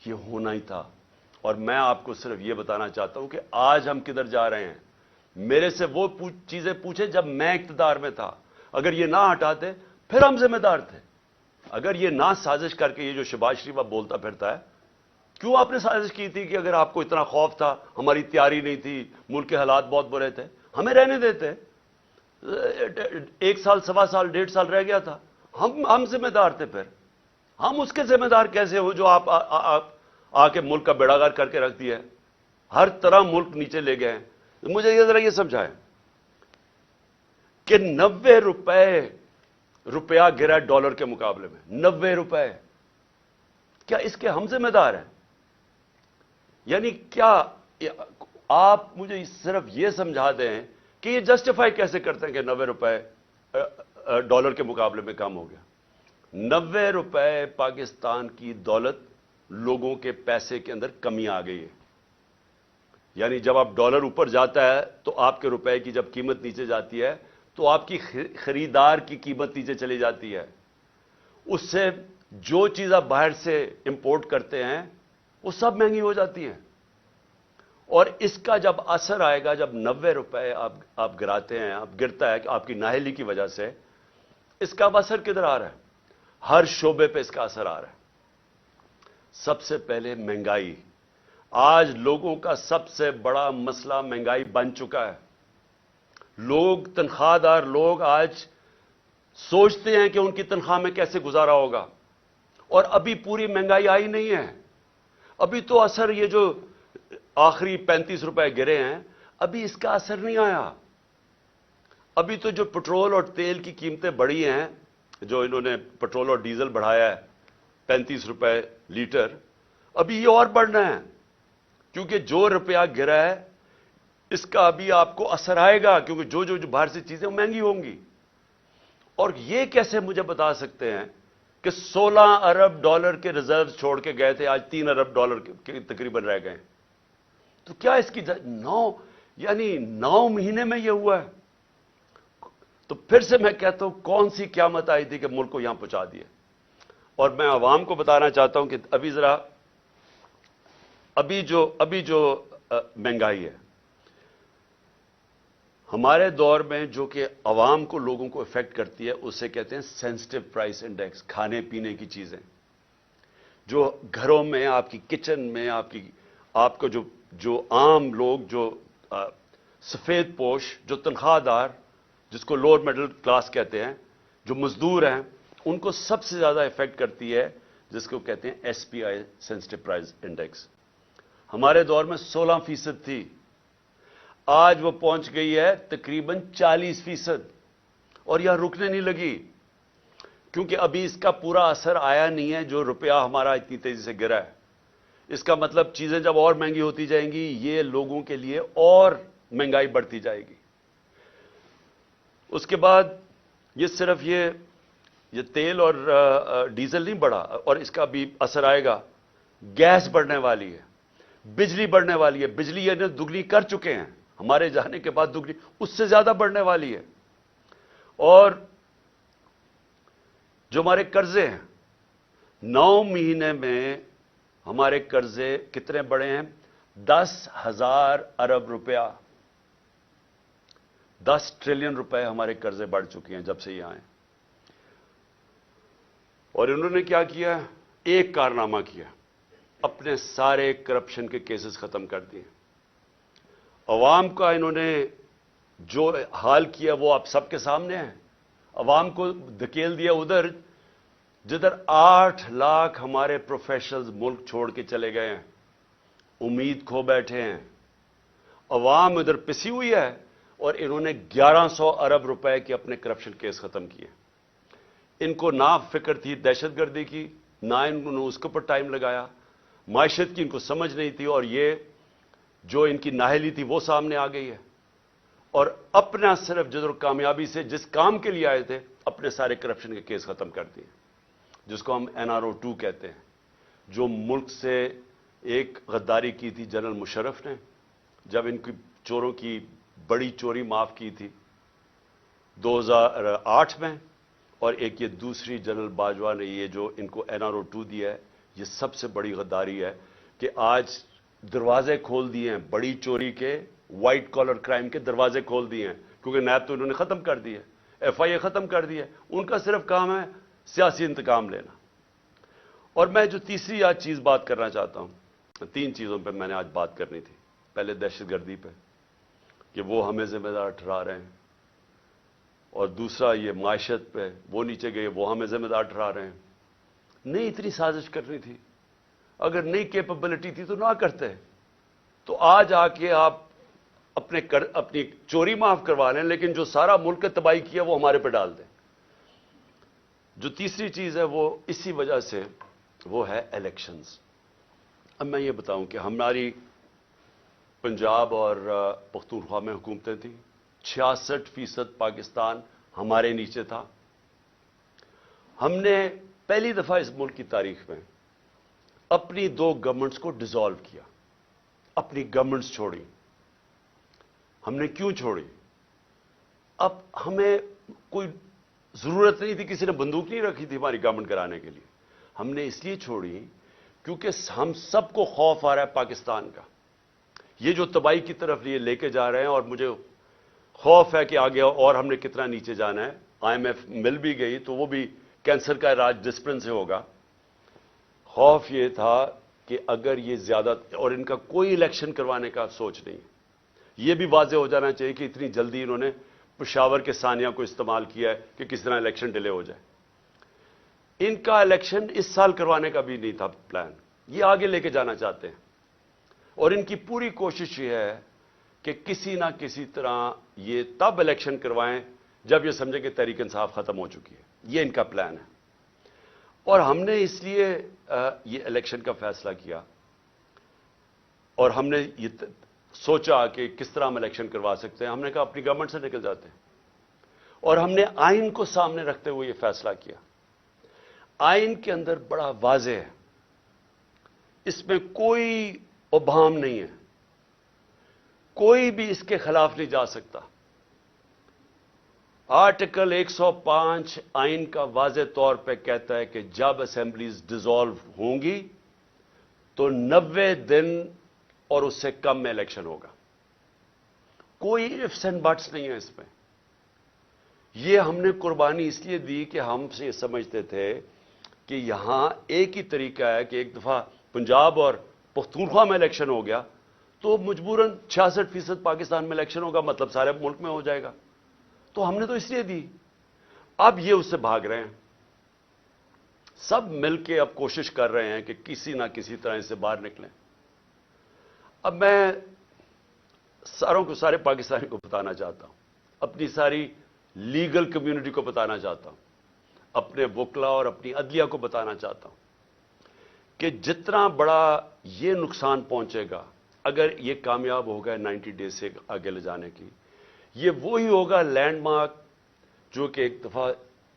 یہ ہونا ہی تھا۔ اور میں آپ کو صرف یہ بتانا چاہتا ہوں کہ آج ہم کدھر جا رہے ہیں۔ میرے سے وہ چیزیں پوچھیں جب میں اقتدار میں تھا، اگر یہ نہ ہٹاتے پھر ہم ذمہ دار تھے۔ اگر یہ نہ سازش کر کے، یہ جو شہباز شریف اب بولتا پھرتا ہے، کیوں آپ نے سازش کی تھی کہ اگر آپ کو اتنا خوف تھا، ہماری تیاری نہیں تھی، ملک کے حالات بہت برے تھے، ہمیں رہنے دیتے۔ 1 سال، 1.25 سال، 1.5 سال رہ گیا تھا، ہم ذمہ دار تھے۔ پھر ہم اس کے ذمہ دار کیسے ہو جو آپ آ کے ملک کا بیڑا غرق کر کے رکھ دیا ہے، ہر طرح ملک نیچے لے گئے ہیں۔ مجھے ذرا یہ سمجھائیں کہ 90 روپیہ گرا ڈالر کے مقابلے میں، 90 روپے، کیا اس کے ہم ذمہ دار ہیں؟ یعنی کیا آپ مجھے صرف یہ سمجھا دیں کہ یہ جسٹیفائی کیسے کرتے ہیں کہ 90 روپے ڈالر کے مقابلے میں کم ہو گیا؟ 90 روپے پاکستان کی دولت، لوگوں کے پیسے کے اندر کمی آ گئی ہے۔ یعنی جب آپ ڈالر اوپر جاتا ہے تو آپ کے روپے کی جب قیمت نیچے جاتی ہے تو آپ کی خریدار کی قیمت نیچے چلی جاتی ہے۔ اس سے جو چیز آپ باہر سے امپورٹ کرتے ہیں وہ سب مہنگی ہو جاتی ہیں، اور اس کا جب اثر آئے گا، جب 90 روپے آپ گراتے ہیں، آپ گرتا ہے کہ آپ کی نااہلی کی وجہ سے، اس کا اب اثر کدھر آ رہا ہے؟ ہر شعبے پہ اس کا اثر آ رہا ہے۔ سب سے پہلے مہنگائی۔ آج لوگوں کا سب سے بڑا مسئلہ مہنگائی بن چکا ہے۔ لوگ، تنخواہ دار لوگ آج سوچتے ہیں کہ ان کی تنخواہ میں کیسے گزارا ہوگا، اور ابھی پوری مہنگائی آئی نہیں ہے۔ ابھی تو اثر، یہ جو آخری 35 روپے گرے ہیں، ابھی اس کا اثر نہیں آیا۔ ابھی تو جو پٹرول اور تیل کی قیمتیں بڑھی ہیں، جو انہوں نے پٹرول اور ڈیزل بڑھایا ہے 35 روپے لیٹر، ابھی یہ اور بڑھنا ہے، کیونکہ جو روپیہ گرا ہے اس کا ابھی آپ کو اثر آئے گا، کیونکہ جو باہر سے چیزیں وہ مہنگی ہوں گی۔ اور یہ کیسے مجھے بتا سکتے ہیں کہ 16 ارب ڈالر کے ریزروز چھوڑ کے گئے تھے، آج 3 ارب ڈالر کے تقریباً رہ گئے؟ تو کیا اس کی 9 مہینے میں یہ ہوا ہے؟ تو پھر سے میں کہتا ہوں، کون سی قیامت آئی تھی کہ ملک کو یہاں پہنچا دیا؟ اور میں عوام کو بتانا چاہتا ہوں کہ ابھی جو مہنگائی ہے ہمارے دور میں، جو کہ عوام کو، لوگوں کو افیکٹ کرتی ہے، اسے کہتے ہیں سینسٹیو پرائس انڈیکس۔ کھانے پینے کی چیزیں جو گھروں میں، آپ کی کچن میں، آپ کو جو عام لوگ، جو سفید پوش، جو تنخواہ دار، جس کو لوور مڈل کلاس کہتے ہیں، جو مزدور ہیں، ان کو سب سے زیادہ افیکٹ کرتی ہے، جس کو کہتے ہیں SPI، سینسٹیو پرائس انڈیکس۔ ہمارے دور میں 16% تھی، آج وہ پہنچ گئی ہے تقریباً 40%، اور یہاں رکنے نہیں لگی، کیونکہ ابھی اس کا پورا اثر آیا نہیں ہے جو روپیہ ہمارا اتنی تیزی سے گرا ہے۔ اس کا مطلب چیزیں جب اور مہنگی ہوتی جائیں گی، یہ لوگوں کے لیے اور مہنگائی بڑھتی جائے گی۔ اس کے بعد یہ صرف یہ یہ تیل اور ڈیزل نہیں بڑھا اور اس کا بھی اثر آئے گا. گیس بڑھنے والی ہے, بجلی بڑھنے والی ہے. بجلی یہ دگنی کر چکے ہیں, ہمارے جانے کے بعد دگنی اس سے زیادہ بڑھنے والی ہے. اور جو ہمارے قرضے ہیں, 9 مہینے میں ہمارے قرضے کتنے بڑھے ہیں؟ 10,000 ارب روپیہ. 10 ٹریلین روپے ہمارے قرضے بڑھ چکے ہیں جب سے یہ آئے. اور انہوں نے کیا کیا؟ ایک کارنامہ کیا, اپنے سارے کرپشن کے کیسز ختم کر دیے. عوام کا انہوں نے جو حال کیا وہ آپ سب کے سامنے ہے. عوام کو دھکیل دیا ادھر جدھر 8 لاکھ ہمارے پروفیشنلز ملک چھوڑ کے چلے گئے ہیں, امید کھو بیٹھے ہیں. عوام ادھر پسی ہوئی ہے اور انہوں نے 1100 ارب روپے کے اپنے کرپشن کیس ختم کیے. ان کو نہ فکر تھی دہشت گردی کی, نہ انہوں نے اس کے اوپر ٹائم لگایا. معیشت کی ان کو سمجھ نہیں تھی, اور یہ جو ان کی نااہلی تھی وہ سامنے آ گئی ہے. اور اپنا صرف جدر کامیابی سے جس کام کے لیے آئے تھے اپنے سارے کرپشن کے کیس ختم کر دیے, جس کو ہم NRO 2 کہتے ہیں. جو ملک سے ایک غداری کی تھی جنرل مشرف نے جب ان کی چوروں کی بڑی چوری معاف کی تھی 2008 میں, اور ایک یہ دوسری جنرل باجوہ نے یہ جو ان کو NRO 2 دیا ہے, یہ سب سے بڑی غداری ہے کہ آج دروازے کھول دیے ہیں بڑی چوری کے, وائٹ کالر کرائم کے دروازے کھول دیے ہیں, کیونکہ نیب تو انہوں نے ختم کر دی ہے, FIA ختم کر دی ہے. ان کا صرف کام ہے سیاسی انتقام لینا. اور میں جو تیسری آج چیز بات کرنا چاہتا ہوں, 3 چیزوں پہ میں نے آج بات کرنی تھی. پہلے دہشت گردی پہ کہ وہ ہمیں ذمہ دار ٹھہرا رہے ہیں, اور دوسرا یہ معیشت پہ وہ نیچے گئے وہ ہمیں ذمہ دار ٹھہرا رہے ہیں. نہیں اتنی سازش کرنی تھی, اگر نئی کیپبلٹی تھی تو نہ کرتے. تو آج آ کے آپ اپنی چوری معاف کروا لیں, لیکن جو سارا ملک تباہی کیا وہ ہمارے پہ ڈال دیں. جو تیسری چیز ہے وہ اسی وجہ سے وہ ہے الیکشنز. اب میں یہ بتاؤں کہ ہماری پنجاب اور پختونخوا میں حکومتیں تھیں, 66% پاکستان ہمارے نیچے تھا. ہم نے پہلی دفعہ اس ملک کی تاریخ میں اپنی 2 گورنمنٹس کو ڈیزالو کیا, اپنی گورنمنٹس چھوڑی. ہم نے کیوں چھوڑی؟ اب ہمیں کوئی ضرورت نہیں تھی, کسی نے بندوق نہیں رکھی تھی ہماری گورنمنٹ کرانے کے لیے. ہم نے اس لیے چھوڑی کیونکہ ہم سب کو خوف آ رہا ہے پاکستان کا, یہ جو تباہی کی طرف یہ لے کے جا رہے ہیں, اور مجھے خوف ہے کہ آگے اور ہم نے کتنا نیچے جانا ہے. IMF مل بھی گئی تو وہ بھی کینسر کا علاج ڈسپلن سے ہوگا. خوف یہ تھا کہ اگر یہ زیادہ, اور ان کا کوئی الیکشن کروانے کا سوچ نہیں. یہ بھی واضح ہو جانا چاہیے کہ اتنی جلدی انہوں نے پشاور کے ثانیہ کو استعمال کیا ہے کہ کس طرح الیکشن ڈیلے ہو جائے. ان کا الیکشن اس سال کروانے کا بھی نہیں تھا پلان, یہ آگے لے کے جانا چاہتے ہیں. اور ان کی پوری کوشش یہ ہے کہ کسی نہ کسی طرح یہ تب الیکشن کروائیں جب یہ سمجھے کہ تحریک انصاف ختم ہو چکی ہے. یہ ان کا پلان ہے. اور ہم نے اس لیے یہ الیکشن کا فیصلہ کیا, اور ہم نے یہ سوچا کہ کس طرح ہم الیکشن کروا سکتے ہیں. ہم نے کہا اپنی گورنمنٹ سے نکل جاتے ہیں, اور ہم نے آئین کو سامنے رکھتے ہوئے یہ فیصلہ کیا. آئین کے اندر بڑا واضح ہے, اس میں کوئی ابہام نہیں ہے, کوئی بھی اس کے خلاف نہیں جا سکتا. آرٹیکل 105 آئین کا واضح طور پہ کہتا ہے کہ جب اسمبلیز ڈیزالو ہوں گی تو 90 دن اور اس سے کم میں الیکشن ہوگا. کوئی ifs اینڈ بٹس نہیں ہے اس میں. یہ ہم نے قربانی اس لیے دی کہ ہم سے یہ سمجھتے تھے کہ یہاں ایک ہی طریقہ ہے کہ ایک دفعہ پنجاب اور پختونخوا میں الیکشن ہو گیا تو مجبوراً 66% پاکستان میں الیکشن ہوگا, مطلب سارے ملک میں ہو جائے گا. تو ہم نے تو اس لیے دی. اب یہ اس سے بھاگ رہے ہیں, سب مل کے اب کوشش کر رہے ہیں کہ کسی نہ کسی طرح اس سے باہر نکلیں. اب میں سارے پاکستانی کو بتانا چاہتا ہوں, اپنی ساری لیگل کمیونٹی کو بتانا چاہتا ہوں, اپنے وکلا اور اپنی عدلیہ کو بتانا چاہتا ہوں کہ جتنا بڑا یہ نقصان پہنچے گا اگر یہ کامیاب ہوگا 90 ڈیز سے آگے لے جانے کی, یہ وہی ہوگا لینڈ مارک جو کہ ایک دفعہ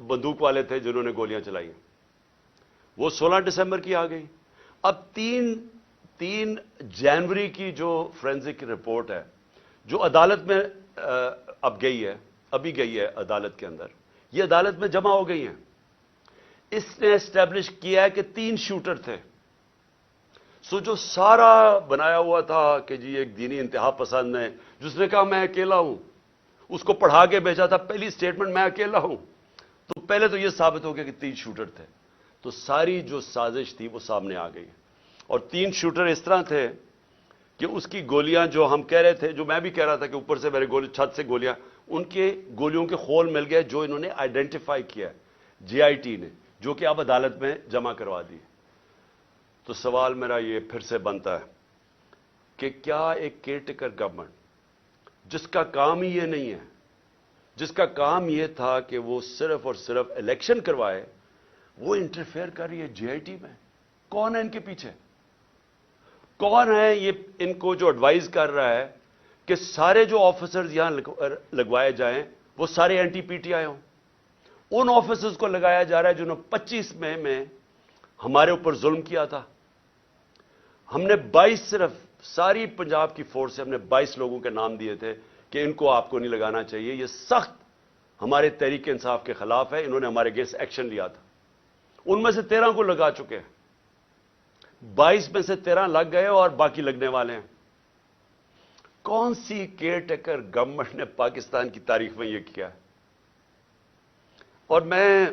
بندوق والے تھے جنہوں نے گولیاں چلائی ہیں. وہ 16 دسمبر کی آ گئی. اب 3 جنوری کی جو فورینزک رپورٹ ہے جو عدالت میں اب گئی ہے، ابھی گئی ہے عدالت کے اندر، یہ عدالت میں جمع ہو گئی ہیں. اس نے اسٹیبلش کیا ہے کہ 3 شوٹر تھے. سو جو سارا بنایا ہوا تھا کہ جی ایک دینی انتہا پسند ہے جس نے کہا میں اکیلا ہوں، اس کو پڑھا کے بھیجا تھا پہلی سٹیٹمنٹ میں اکیلا ہوں، تو پہلے تو یہ ثابت ہو گیا کہ 3 شوٹر تھے. تو ساری جو سازش تھی وہ سامنے آ گئی. اور 3 شوٹر اس طرح تھے کہ اس کی گولیاں جو ہم کہہ رہے تھے، جو میں بھی کہہ رہا تھا کہ اوپر سے میرے گولی چھت سے گولیاں، ان کے گولیوں کے خول مل گئے جو انہوں نے آئیڈینٹیفائی کیا جی آئی ٹی نے، جو کہ اب عدالت میں جمع کروا دی. تو سوال میرا یہ پھر سے بنتا ہے کہ کیا ایک کیئر ٹیکر گورنمنٹ جس کا کام ہی یہ نہیں ہے، جس کا کام یہ تھا کہ وہ صرف اور صرف الیکشن کروائے، وہ انٹرفیئر کر رہی ہے جی آئی ٹی میں؟ کون ہے ان کے پیچھے؟ کون ہے یہ ان کو جو ایڈوائز کر رہا ہے کہ سارے جو آفیسرز یہاں لگوائے جائیں وہ سارے اینٹی پی ٹی آئی ہوں؟ ان آفیسرز کو لگایا جا رہا ہے جنہوں نے 25 مئی میں ہمارے اوپر ظلم کیا تھا. ہم نے 22 صرف ساری پنجاب کی فورس سے ہم نے 22 لوگوں کے نام دیے تھے کہ ان کو آپ کو نہیں لگانا چاہیے، یہ سخت ہمارے تحریک انصاف کے خلاف ہے، انہوں نے ہمارے اگینسٹ ایکشن لیا تھا. ان میں سے 13 کو لگا چکے ہیں، 22 میں سے 13 لگ گئے اور باقی لگنے والے ہیں. کون سی کیئر ٹیکر گورنمنٹ نے پاکستان کی تاریخ میں یہ کیا ہے؟ اور میں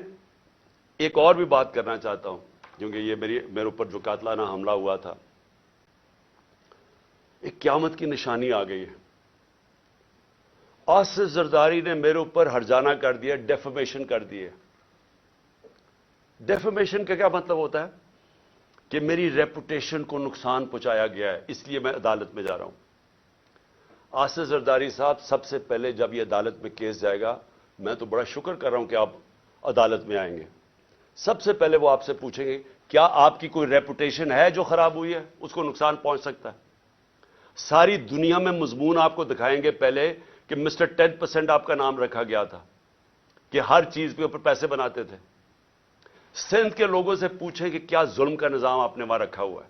ایک اور بھی بات کرنا چاہتا ہوں، کیونکہ یہ میرے اوپر جو قاتلانہ حملہ ہوا تھا، ایک قیامت کی نشانی آ گئی ہے. آصف زرداری نے میرے اوپر ہرجانہ کر دیا، ڈیفیمیشن کر دی ہے. ڈیفیمیشن کا کیا مطلب ہوتا ہے؟ کہ میری ریپوٹیشن کو نقصان پہنچایا گیا ہے، اس لیے میں عدالت میں جا رہا ہوں. آصف زرداری صاحب، سب سے پہلے جب یہ عدالت میں کیس جائے گا، میں تو بڑا شکر کر رہا ہوں کہ آپ عدالت میں آئیں گے. سب سے پہلے وہ آپ سے پوچھیں گے کیا آپ کی کوئی ریپوٹیشن ہے جو خراب ہوئی ہے، اس کو نقصان پہنچ سکتا ہے. ساری دنیا میں مضمون آپ کو دکھائیں گے پہلے کہ مسٹر 10% آپ کا نام رکھا گیا تھا، کہ ہر چیز کے اوپر پیسے بناتے تھے. سندھ کے لوگوں سے پوچھیں کہ کیا ظلم کا نظام آپ نے وہاں رکھا ہوا ہے.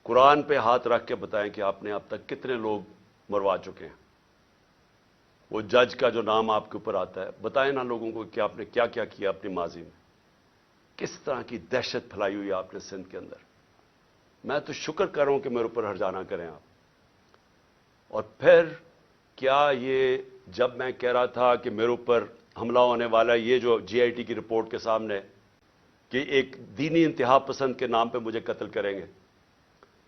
قرآن پہ ہاتھ رکھ کے بتائیں کہ آپ نے اب تک کتنے لوگ مروا چکے ہیں. وہ جج کا جو نام آپ کے اوپر آتا ہے، بتائیں نا لوگوں کو کہ آپ نے کیا کیا کیا اپنی ماضی میں، کس طرح کی دہشت پھیلائی ہوئی آپ نے سندھ کے اندر. میں تو شکر کر رہا ہوں کہ میرے اوپر ہرجانہ کریں آپ. اور پھر کیا یہ جب میں کہہ رہا تھا کہ میرے اوپر حملہ ہونے والا، یہ جو جی آئی ٹی کی رپورٹ کے سامنے کہ ایک دینی انتہا پسند کے نام پہ مجھے قتل کریں گے،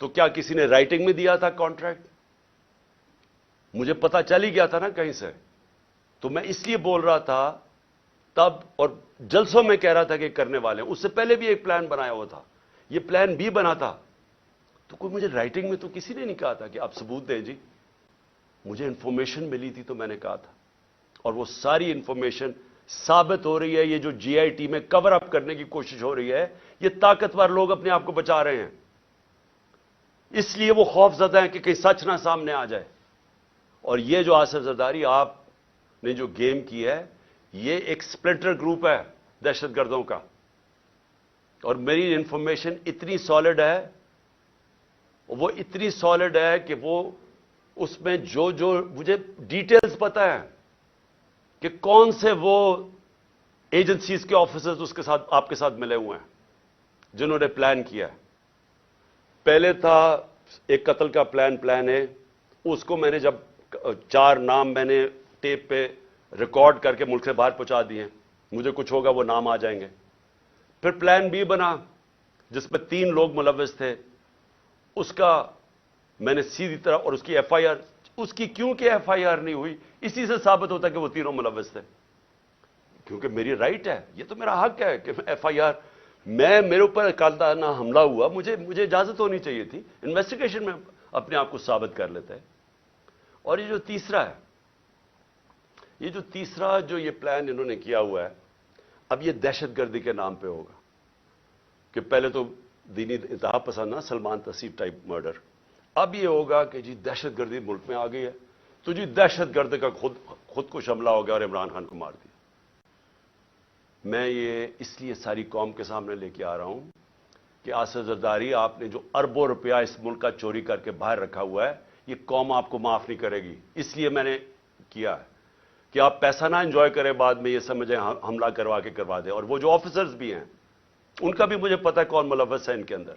تو کیا کسی نے رائٹنگ میں دیا تھا کانٹریکٹ؟ مجھے پتا چل ہی گیا تھا نا کہیں سے. تو میں اس لیے بول رہا تھا تب، اور جلسوں میں کہہ رہا تھا کہ کرنے والے ہیں. اس سے پہلے بھی ایک پلان بنایا ہوا تھا، یہ پلان بھی بنا تھا. تو کوئی مجھے رائٹنگ میں تو کسی نے نہیں کہا تھا کہ آپ ثبوت دیں. جی مجھے انفارمیشن ملی تھی تو میں نے کہا تھا، اور وہ ساری انفارمیشن ثابت ہو رہی ہے. یہ جو جی آئی ٹی میں کور اپ کرنے کی کوشش ہو رہی ہے، یہ طاقتور لوگ اپنے آپ کو بچا رہے ہیں، اس لیے وہ خوف زدہ ہیں کہ کہیں سچ نہ سامنے آ جائے. اور یہ جو آصف زرداری آپ نے جو گیم کی ہے، یہ ایک سپلنٹر گروپ ہے دہشت گردوں کا. اور میری انفارمیشن اتنی سالڈ ہے، وہ اتنی سالڈ ہے کہ وہ اس میں جو مجھے ڈیٹیلز پتا ہے کہ کون سے وہ ایجنسیز کے آفیسرز اس کے ساتھ آپ کے ساتھ ملے ہوئے ہیں جنہوں نے پلان کیا ہے. پہلے تھا ایک قتل کا پلان ہے، اس کو میں نے جب 4 نام میں نے ٹیپ پہ ریکارڈ کر کے ملک سے باہر پہنچا دیے، مجھے کچھ ہوگا وہ نام آ جائیں گے. پھر پلان بی بنا جس میں 3 لوگ ملوث تھے، اس کا میں نے سیدھی طرح، اور اس کی ایف آئی آر، اس کی کیونکہ ایف آئی آر نہیں ہوئی، اسی سے ثابت ہوتا کہ وہ 3 ملوث تھے. کیونکہ میری رائٹ ہے، یہ تو میرا حق ہے کہ ایف آئی آر، میرے اوپر قاتلانہ حملہ ہوا، مجھے اجازت ہونی چاہیے تھی، انویسٹیگیشن میں اپنے آپ کو ثابت کر لیتے ہیں. اور یہ جو تیسرا ہے، جو یہ پلان انہوں نے کیا ہوا ہے، اب یہ دہشت گردی کے نام پہ ہوگا کہ پہلے تو دینی انتہا پسند نا، سلمان تسیب ٹائپ مرڈر. اب یہ ہوگا کہ جی دہشت گردی ملک میں آ گئی ہے، تو جی دہشت گرد کا خود کش حملہ ہو گیا اور عمران خان کو مار دیا. میں یہ اس لیے ساری قوم کے سامنے لے کے آ رہا ہوں کہ آصف زرداری، آپ نے جو اربوں روپیہ اس ملک کا چوری کر کے باہر رکھا ہوا ہے، یہ قوم آپ کو معاف نہیں کرے گی. اس لیے میں نے کیا ہے کہ آپ پیسہ نہ انجوائے کریں، بعد میں یہ سمجھیں حملہ کروا کے کروا دیں. اور وہ جو آفیسرز بھی ہیں ان کا بھی مجھے پتہ ہے کون ملوث ہے ان کے اندر.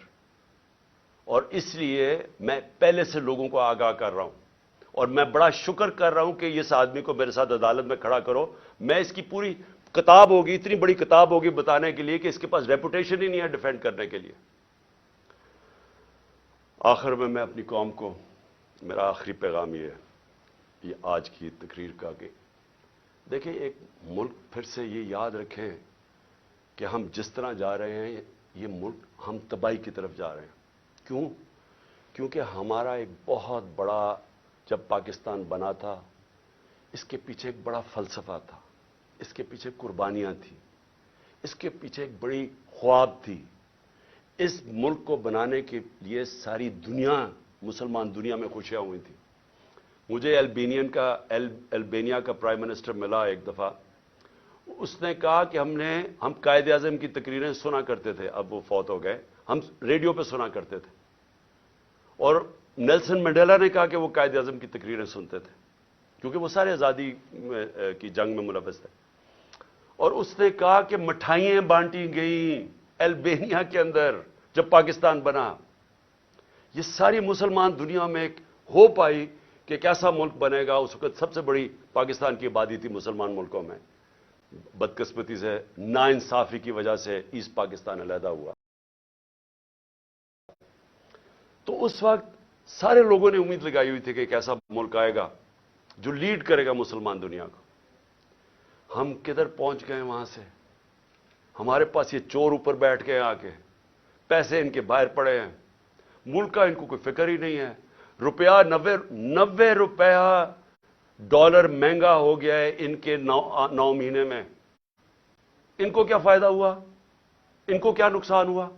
اور اس لیے میں پہلے سے لوگوں کو آگاہ کر رہا ہوں، اور میں بڑا شکر کر رہا ہوں کہ اس آدمی کو میرے ساتھ عدالت میں کھڑا کرو. میں اس کی پوری کتاب ہوگی، اتنی بڑی کتاب ہوگی بتانے کے لیے کہ اس کے پاس ریپوٹیشن ہی نہیں ہے ڈیفینڈ کرنے کے لیے. آخر میں اپنی قوم کو میرا آخری پیغام یہ آج کی تقریر کا کہ دیکھیں، ایک ملک پھر سے یہ یاد رکھیں کہ ہم جس طرح جا رہے ہیں یہ ملک ہم تباہی کی طرف جا رہے ہیں. کیوں؟ کیونکہ ہمارا ایک بہت بڑا، جب پاکستان بنا تھا اس کے پیچھے ایک بڑا فلسفہ تھا، اس کے پیچھے قربانیاں تھیں، اس کے پیچھے ایک بڑی خواب تھی. اس ملک کو بنانے کے لیے ساری دنیا، مسلمان دنیا میں خوشیاں ہوئی تھیں. مجھے البینیا کا پرائم منسٹر ملا ایک دفعہ. اس نے کہا کہ ہم قائد اعظم کی تقریریں سنا کرتے تھے، اب وہ فوت ہو گئے، ہم ریڈیو پہ سنا کرتے تھے. اور نیلسن منڈیلا نے کہا کہ وہ قائد اعظم کی تقریریں سنتے تھے کیونکہ وہ سارے آزادی کی جنگ میں ملوث تھے. اور اس نے کہا کہ مٹھائیاں بانٹی گئیں البینیا کے اندر جب پاکستان بنا. یہ ساری مسلمان دنیا میں ایک ہوپ آئی کہ کیسا ملک بنے گا. اس وقت سب سے بڑی پاکستان کی آبادی تھی مسلمان ملکوں میں. بدقسمتی سے ناانصافی کی وجہ سے ایسٹ پاکستان علیحدہ ہوا. تو اس وقت سارے لوگوں نے امید لگائی ہوئی تھی کہ ایک ایسا ملک آئے گا جو لیڈ کرے گا مسلمان دنیا کو. ہم کدھر پہنچ گئے وہاں سے؟ ہمارے پاس یہ چور اوپر بیٹھ کے آ کے پیسے ان کے باہر پڑے ہیں، ملک کا ان کو کوئی فکر ہی نہیں ہے. روپیہ 90 روپیہ ڈالر مہنگا ہو گیا ہے ان کے 9 مہینے میں. ان کو کیا فائدہ ہوا؟ ان کو کیا نقصان ہوا؟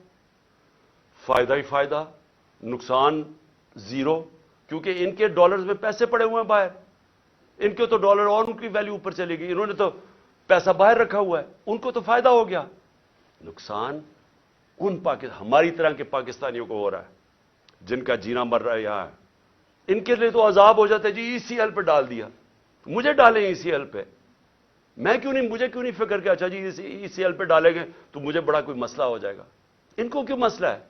فائدہ ہی فائدہ، نقصان زیرو. کیونکہ ان کے ڈالرز میں پیسے پڑے ہوئے ہیں باہر. ان کے تو ڈالر اور ان کی ویلیو اوپر چلے گئی. انہوں نے تو پیسہ باہر رکھا ہوا ہے، ان کو تو فائدہ ہو گیا. نقصان ہماری طرح کے پاکستانیوں کو ہو رہا ہے جن کا جینا مر رہا ہے یہاں. ان کے لیے تو عذاب ہو جاتا ہے. جی ای سی ایل پہ ڈال دیا، مجھے ڈالیں ای سی ایل پہ. مجھے کیوں نہیں فکر کہ اچھا جی ای سی ایل پہ ڈالیں گے تو مجھے بڑا کوئی مسئلہ ہو جائے گا. ان کو کیوں مسئلہ ہے؟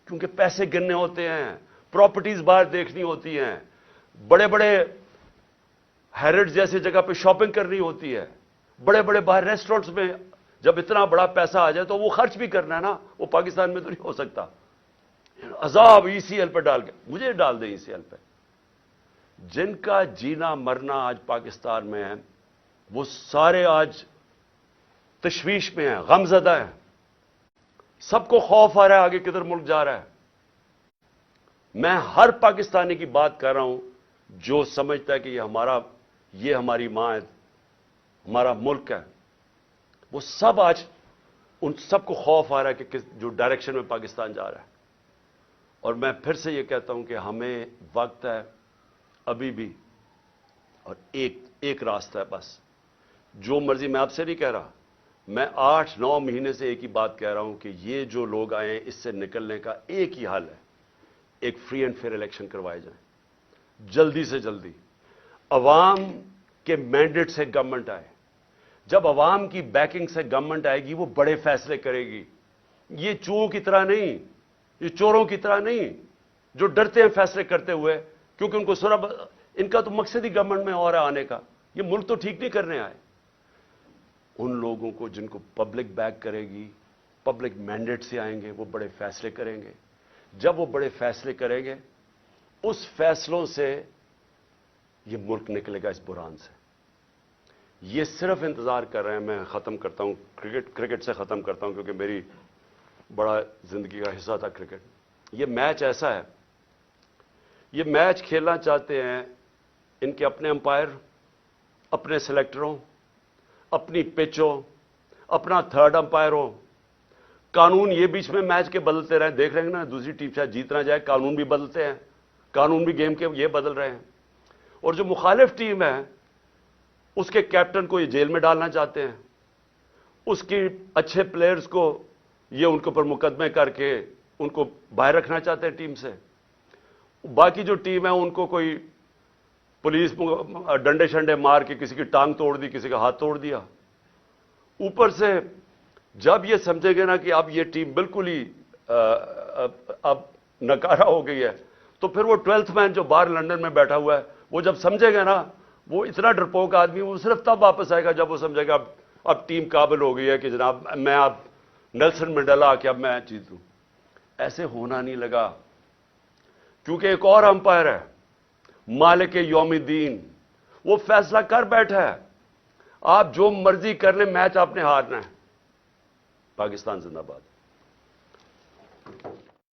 کیونکہ پیسے گننے ہوتے ہیں، پراپرٹیز باہر دیکھنی ہوتی ہیں، بڑے بڑے ہیرڈ جیسی جگہ پہ شاپنگ کرنی ہوتی ہے، بڑے بڑے باہر ریسٹورنٹس میں جب اتنا بڑا پیسہ آ جائے تو وہ خرچ بھی کرنا ہے نا. وہ پاکستان میں تو نہیں ہو سکتا. عذاب ای سی ایل پہ ڈال کے مجھے ڈال دیں ای سی ایل پہ. جن کا جینا مرنا آج پاکستان میں ہے وہ سارے آج تشویش میں ہیں، غم زدہ ہیں. سب کو خوف آ رہا ہے آگے کدھر ملک جا رہا ہے. میں ہر پاکستانی کی بات کر رہا ہوں جو سمجھتا ہے کہ یہ ہماری ماں ہے، ہمارا ملک ہے. وہ سب آج ان سب کو خوف آ رہا ہے کہ جو ڈائریکشن میں پاکستان جا رہا ہے. اور میں پھر سے یہ کہتا ہوں کہ ہمیں وقت ہے ابھی بھی، اور ایک راستہ ہے بس. جو مرضی، میں آپ سے نہیں کہہ رہا، میں 8-9 مہینے سے ایک ہی بات کہہ رہا ہوں کہ یہ جو لوگ آئے ہیں اس سے نکلنے کا ایک ہی حل ہے. ایک فری اینڈ فیئر الیکشن کروائے جائیں جلدی سے جلدی. عوام کے مینڈیٹ سے گورنمنٹ آئے. جب عوام کی بیکنگ سے گورنمنٹ آئے گی وہ بڑے فیصلے کرے گی. یہ چوہوں کی طرح نہیں، یہ چوروں کی طرح نہیں جو ڈرتے ہیں فیصلے کرتے ہوئے کیونکہ ان کو ان کا تو مقصد ہی گورنمنٹ میں اور آنے کا. یہ ملک تو ٹھیک نہیں کرنے آئے. ان لوگوں کو جن کو پبلک بیک کرے گی، پبلک مینڈیٹ سے آئیں گے، وہ بڑے فیصلے کریں گے. جب وہ بڑے فیصلے کریں گے اس فیصلوں سے یہ ملک نکلے گا اس بحران سے. یہ صرف انتظار کر رہے ہیں. میں ختم کرتا ہوں، کرکٹ سے ختم کرتا ہوں کیونکہ میری بڑا زندگی کا حصہ تھا کرکٹ. یہ میچ ایسا ہے، یہ میچ کھیلنا چاہتے ہیں ان کے اپنے امپائر، اپنے سلیکٹروں، اپنی پچ ہو، اپنا تھرڈ امپائر ہو. قانون یہ بیچ میں میچ کے بدلتے رہے. دیکھ رہے ہیں نا دوسری ٹیم شاید جیت نہ جائے، قانون بھی بدلتے ہیں، قانون بھی گیم کے یہ بدل رہے ہیں. اور جو مخالف ٹیم ہے اس کے کیپٹن کو یہ جیل میں ڈالنا چاہتے ہیں، اس کی اچھے پلیئرز کو یہ ان کے اوپر مقدمے کر کے ان کو باہر رکھنا چاہتے ہیں ٹیم سے، باقی جو ٹیم ہے ان کو کوئی پولیس ڈنڈے شنڈے مار کے کسی کی ٹانگ توڑ دی، کسی کا ہاتھ توڑ دیا۔ اوپر سے جب یہ سمجھے گے نا کہ اب یہ ٹیم بالکل ہی اب نکارہ ہو گئی ہے، تو پھر وہ 12th مین جو باہر لندن میں بیٹھا ہوا ہے وہ جب سمجھے گا نا، وہ اتنا ڈرپوک آدمی، وہ صرف تب واپس آئے گا جب وہ سمجھے گا اب ٹیم قابل ہو گئی ہے کہ جناب میں اب نیلسن منڈیلا آ کے اب میں جیتوں۔ ایسے ہونا نہیں لگا، کیونکہ ایک اور امپائر ہے مالک یوم الدین، وہ فیصلہ کر بیٹھا ہے آپ جو مرضی کر لیں، میچ آپ نے ہارنا ہے۔ پاکستان زندہ باد۔